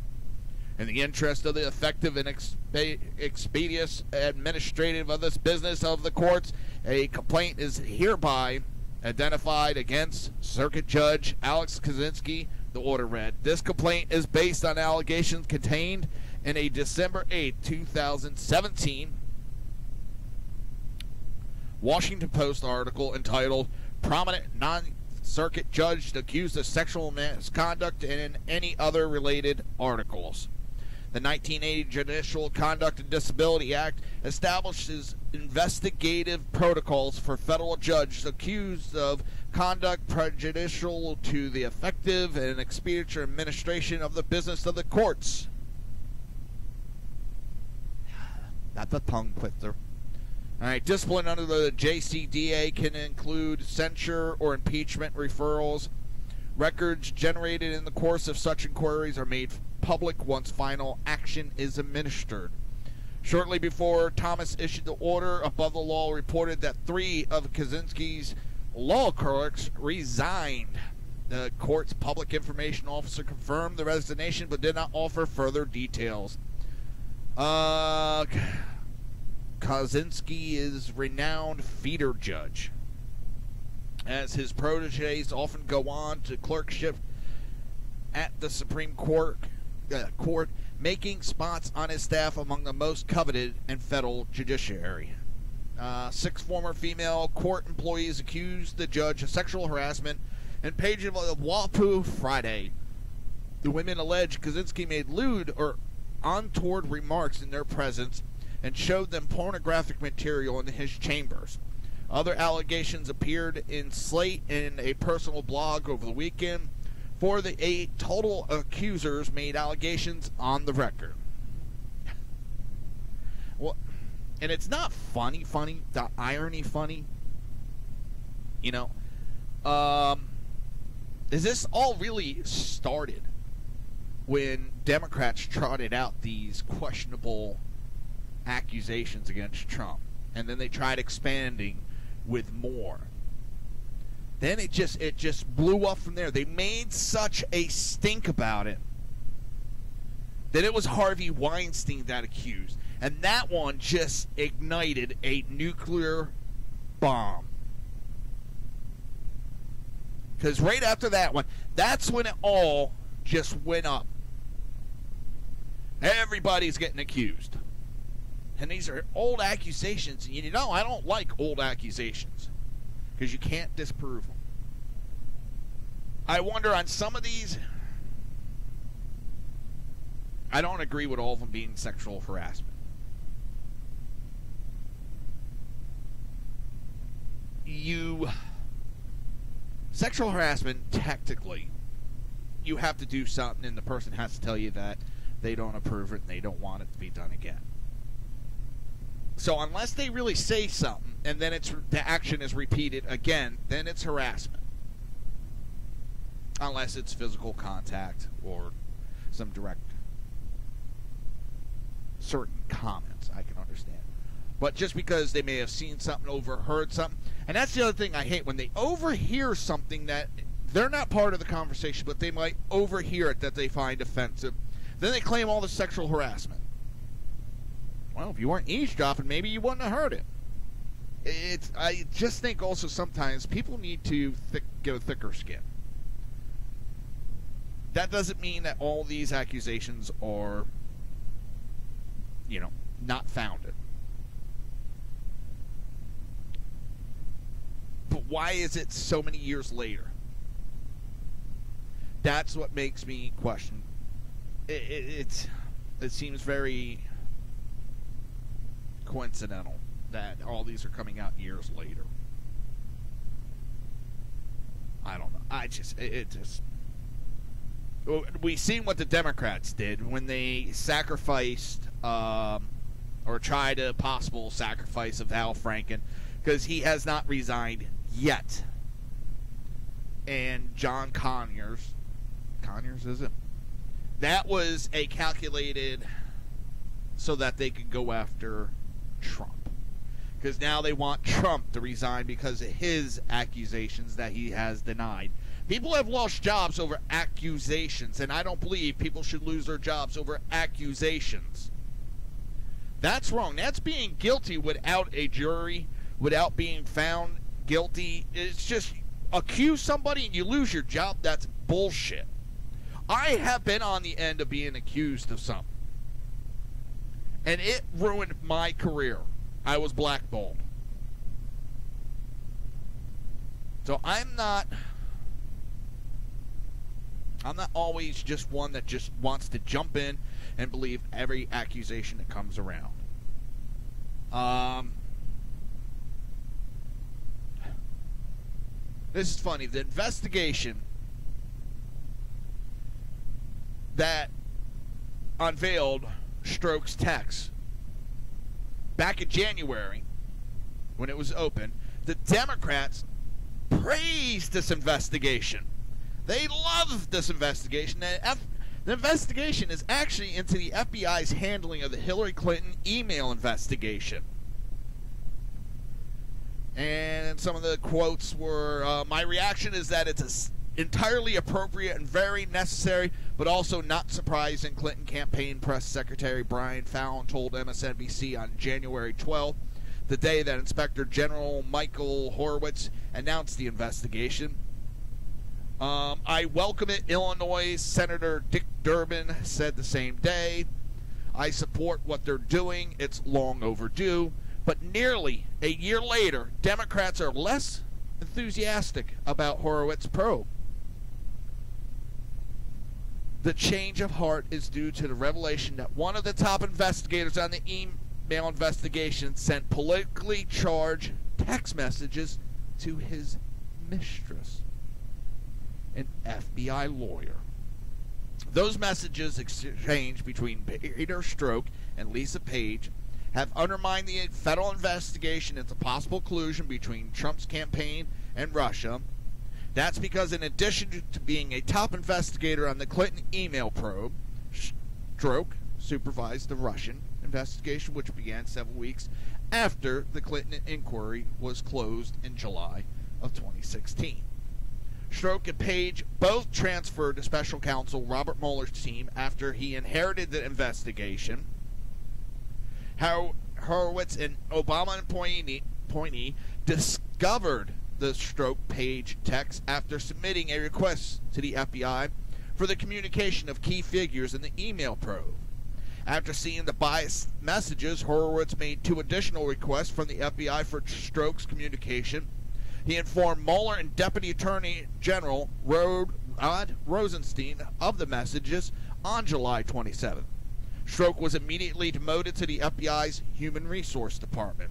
In the interest of the effective and expeditious administrative of this business of the courts, a complaint is hereby identified against Circuit Judge Alex Kaczynski, the order read. This complaint is based on allegations contained in a December 8, 2017 Washington Post article entitled "Prominent Non-Circuit Judge Accused of Sexual Misconduct" and any other related articles. The 1980 Judicial Conduct and Disability Act establishes investigative protocols for federal judges accused of conduct prejudicial to the effective and expeditious administration of the business of the courts. That's a tongue twister. All right, discipline under the JCDA can include censure or impeachment referrals. Records generated in the course of such inquiries are made public once final action is administered. Shortly before Thomas issued the order, Above the Law reported that 3 of Kaczynski's law clerks resigned. The court's public information officer confirmed the resignation but did not offer further details. Kaczynski is renowned feeder judge, as his proteges often go on to clerkship at the Supreme Court, making spots on his staff among the most coveted in federal judiciary. 6 former female court employees accused the judge of sexual harassment in pages of Wapu Friday. The women allege Kaczynski made lewd or untoward remarks in their presence and showed them pornographic material in his chambers. Other allegations appeared in Slate and a personal blog over the weekend. 4 of the 8 total accusers made allegations on the record. Well, and it's not funny, the irony funny. You know, is this all really started when Democrats trotted out these questionable accusations against Trump, and then they tried expanding with more. Then it just blew up from there. They made such a stink about it that it was Harvey Weinstein that accused, and that one just ignited a nuclear bomb. Because right after that one, that's when it all just went up. Everybody's getting accused. And these are old accusations. And you know, I don't like old accusations, because you can't disprove them. I wonder on some of these, I don't agree with all of them being sexual harassment. Sexual harassment, technically, you have to do something, and the person has to tell you that they don't approve it and they don't want it to be done again. So unless they really say something and then the action is repeated again, then it's harassment. Unless it's physical contact or some direct certain comments, I can understand. But just because they may have seen something, overheard something, and that's the other thing I hate, when they overhear something that they're not part of the conversation, but they might overhear it that they find offensive, then they claim all the sexual harassment. Well, if you weren't eavesdropping, maybe you wouldn't have heard it. I just think also sometimes people need to get a thicker skin. That doesn't mean that all these accusations are, not founded. But why is it so many years later? That's what makes me question. It seems very coincidental that all these are coming out years later. I don't know. We've seen what the Democrats did when they sacrificed or tried a possible sacrifice of Al Franken, because he has not resigned yet. And John Conyers, is it? That was a calculated so that they could go after Trump. Because now they want Trump to resign because of his accusations that he has denied. People have lost jobs over accusations, and I don't believe people should lose their jobs over accusations. That's wrong. That's being guilty without a jury, without being found guilty. It's just accuse somebody and you lose your job. That's bullshit. I have been on the end of being accused of something, and it ruined my career. I was blackballed. So I'm not always just one that just wants to jump in and believe every accusation that comes around. This is funny. The investigation that unveiled Strzok's text back in January, when it was open, the Democrats praised this investigation. They love this investigation. The investigation is actually into the FBI's handling of the Hillary Clinton email investigation. And some of the quotes were, my reaction is that it's entirely appropriate and very necessary, but also not surprising, Clinton campaign press secretary Brian Fallon told MSNBC on January 12th, the day that Inspector General Michael Horowitz announced the investigation. I welcome it, Illinois Senator Dick Durbin said the same day. I support what they're doing. It's long overdue. But nearly a year later, Democrats are less enthusiastic about Horowitz's probe. The change of heart is due to the revelation that one of the top investigators on the email investigation sent politically charged text messages to his mistress, an FBI lawyer. Those messages exchanged between Peter Strzok and Lisa Page have undermined the federal investigation into possible collusion between Trump's campaign and Russia. That's because in addition to being a top investigator on the Clinton email probe, Strzok supervised the Russian investigation, which began 7 weeks after the Clinton inquiry was closed in July of 2016. Strzok and Page both transferred to special counsel Robert Mueller's team after he inherited the investigation. Horowitz, an Obama appointee, discovered the Strzok-Page text after submitting a request to the FBI for the communication of key figures in the email probe. After seeing the biased messages, Horowitz made 2 additional requests from the FBI for Strzok's communication. He informed Mueller and Deputy Attorney General Rod Rosenstein of the messages on July 27th. Strzok was immediately demoted to the FBI's Human Resource Department.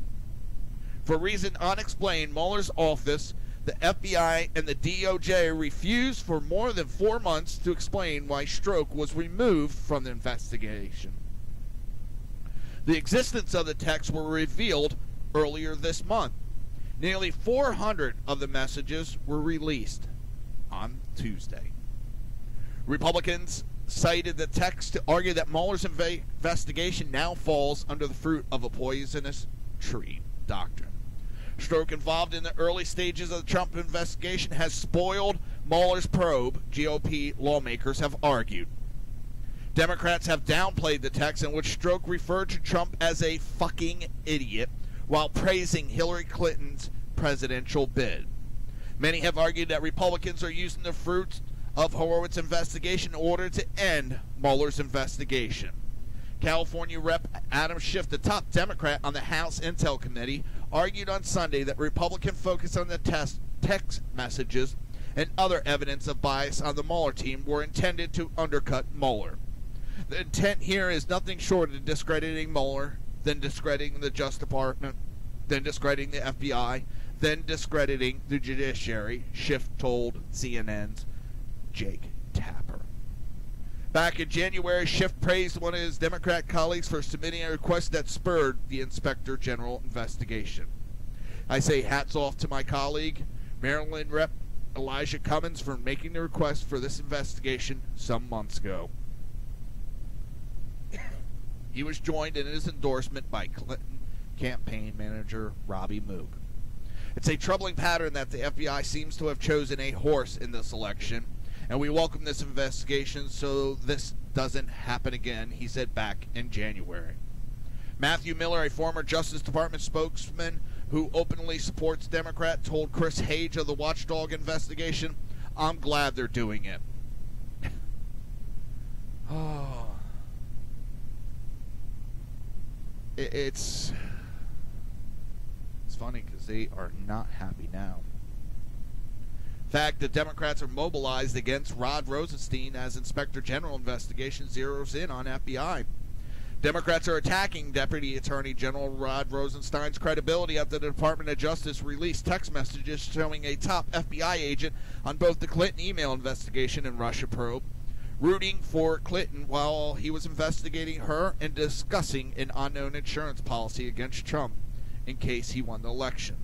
For a reason unexplained, Mueller's office, the FBI, and the DOJ refused for more than 4 months to explain why Strzok was removed from the investigation. The existence of the texts were revealed earlier this month. Nearly 400 of the messages were released on Tuesday. Republicans cited the text to argue that Mueller's investigation now falls under the fruit of a poisonous tree doctrine. Strzok, involved in the early stages of the Trump investigation, has spoiled Mueller's probe, GOP lawmakers have argued. Democrats have downplayed the text in which Strzok referred to Trump as a fucking idiot, while praising Hillary Clinton's presidential bid. Many have argued that Republicans are using the fruits of Horowitz's investigation in order to end Mueller's investigation. California Rep. Adam Schiff, the top Democrat on the House Intel Committee, argued on Sunday that Republican focus on the text messages and other evidence of bias on the Mueller team were intended to undercut Mueller. The intent here is nothing short of discrediting Mueller, then discrediting the Justice Department, then discrediting the FBI, then discrediting the judiciary, Schiff told CNN's Jake Tapper. Back in January, Schiff praised one of his Democrat colleagues for submitting a request that spurred the Inspector General investigation. I say hats off to my colleague, Maryland Rep. Elijah Cummings, for making the request for this investigation some months ago. He was joined in his endorsement by Clinton campaign manager Robbie Moog. It's a troubling pattern that the FBI seems to have chosen a horse in this election, and we welcome this investigation so this doesn't happen again, he said back in January. Matthew Miller, a former Justice Department spokesman who openly supports Democrat, told Chris Hage of the Watchdog investigation, "I'm glad they're doing it." Oh. It's funny because they are not happy now. In fact, the Democrats are mobilized against Rod Rosenstein as Inspector General investigation zeroes in on FBI. Democrats are attacking Deputy Attorney General Rod Rosenstein's credibility after the Department of Justice released text messages showing a top FBI agent on both the Clinton email investigation and Russia probe, rooting for Clinton while he was investigating her and discussing an unknown insurance policy against Trump in case he won the election.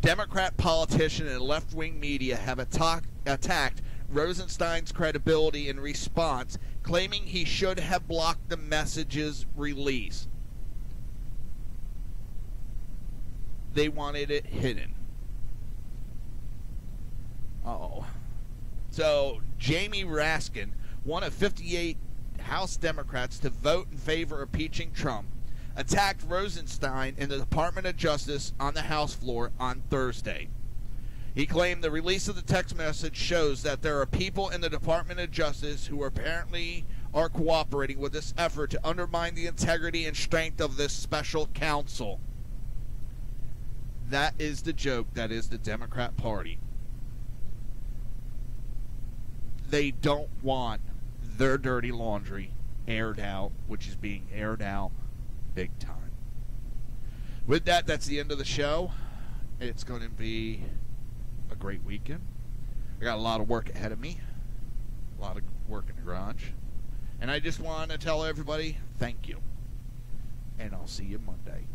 Democrat politicians and left-wing media have attacked Rosenstein's credibility in response, claiming he should have blocked the message's release. They wanted it hidden. So, Jamie Raskin, one of 58 House Democrats to vote in favor of impeaching Trump, attacked Rosenstein in the Department of Justice on the House floor on Thursday. He claimed the release of the text message shows that there are people in the Department of Justice who apparently are cooperating with this effort to undermine the integrity and strength of this special counsel. That is the joke that is the Democrat Party. They don't want their dirty laundry aired out, which is being aired out big time. With that, that's the end of the show. It's going to be a great weekend. I got a lot of work ahead of me. A lot of work in the garage. And I just want to tell everybody, thank you. And I'll see you Monday.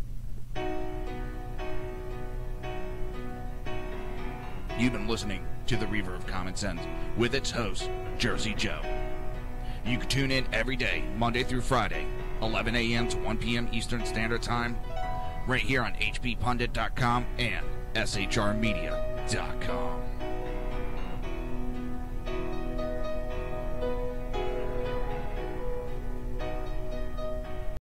You've been listening to the Reaver of Common Sense with its host, Jersey Joe. You can tune in every day, Monday through Friday, 11 a.m. to 1 p.m. Eastern Standard Time, right here on hppundit.com and shrmedia.com.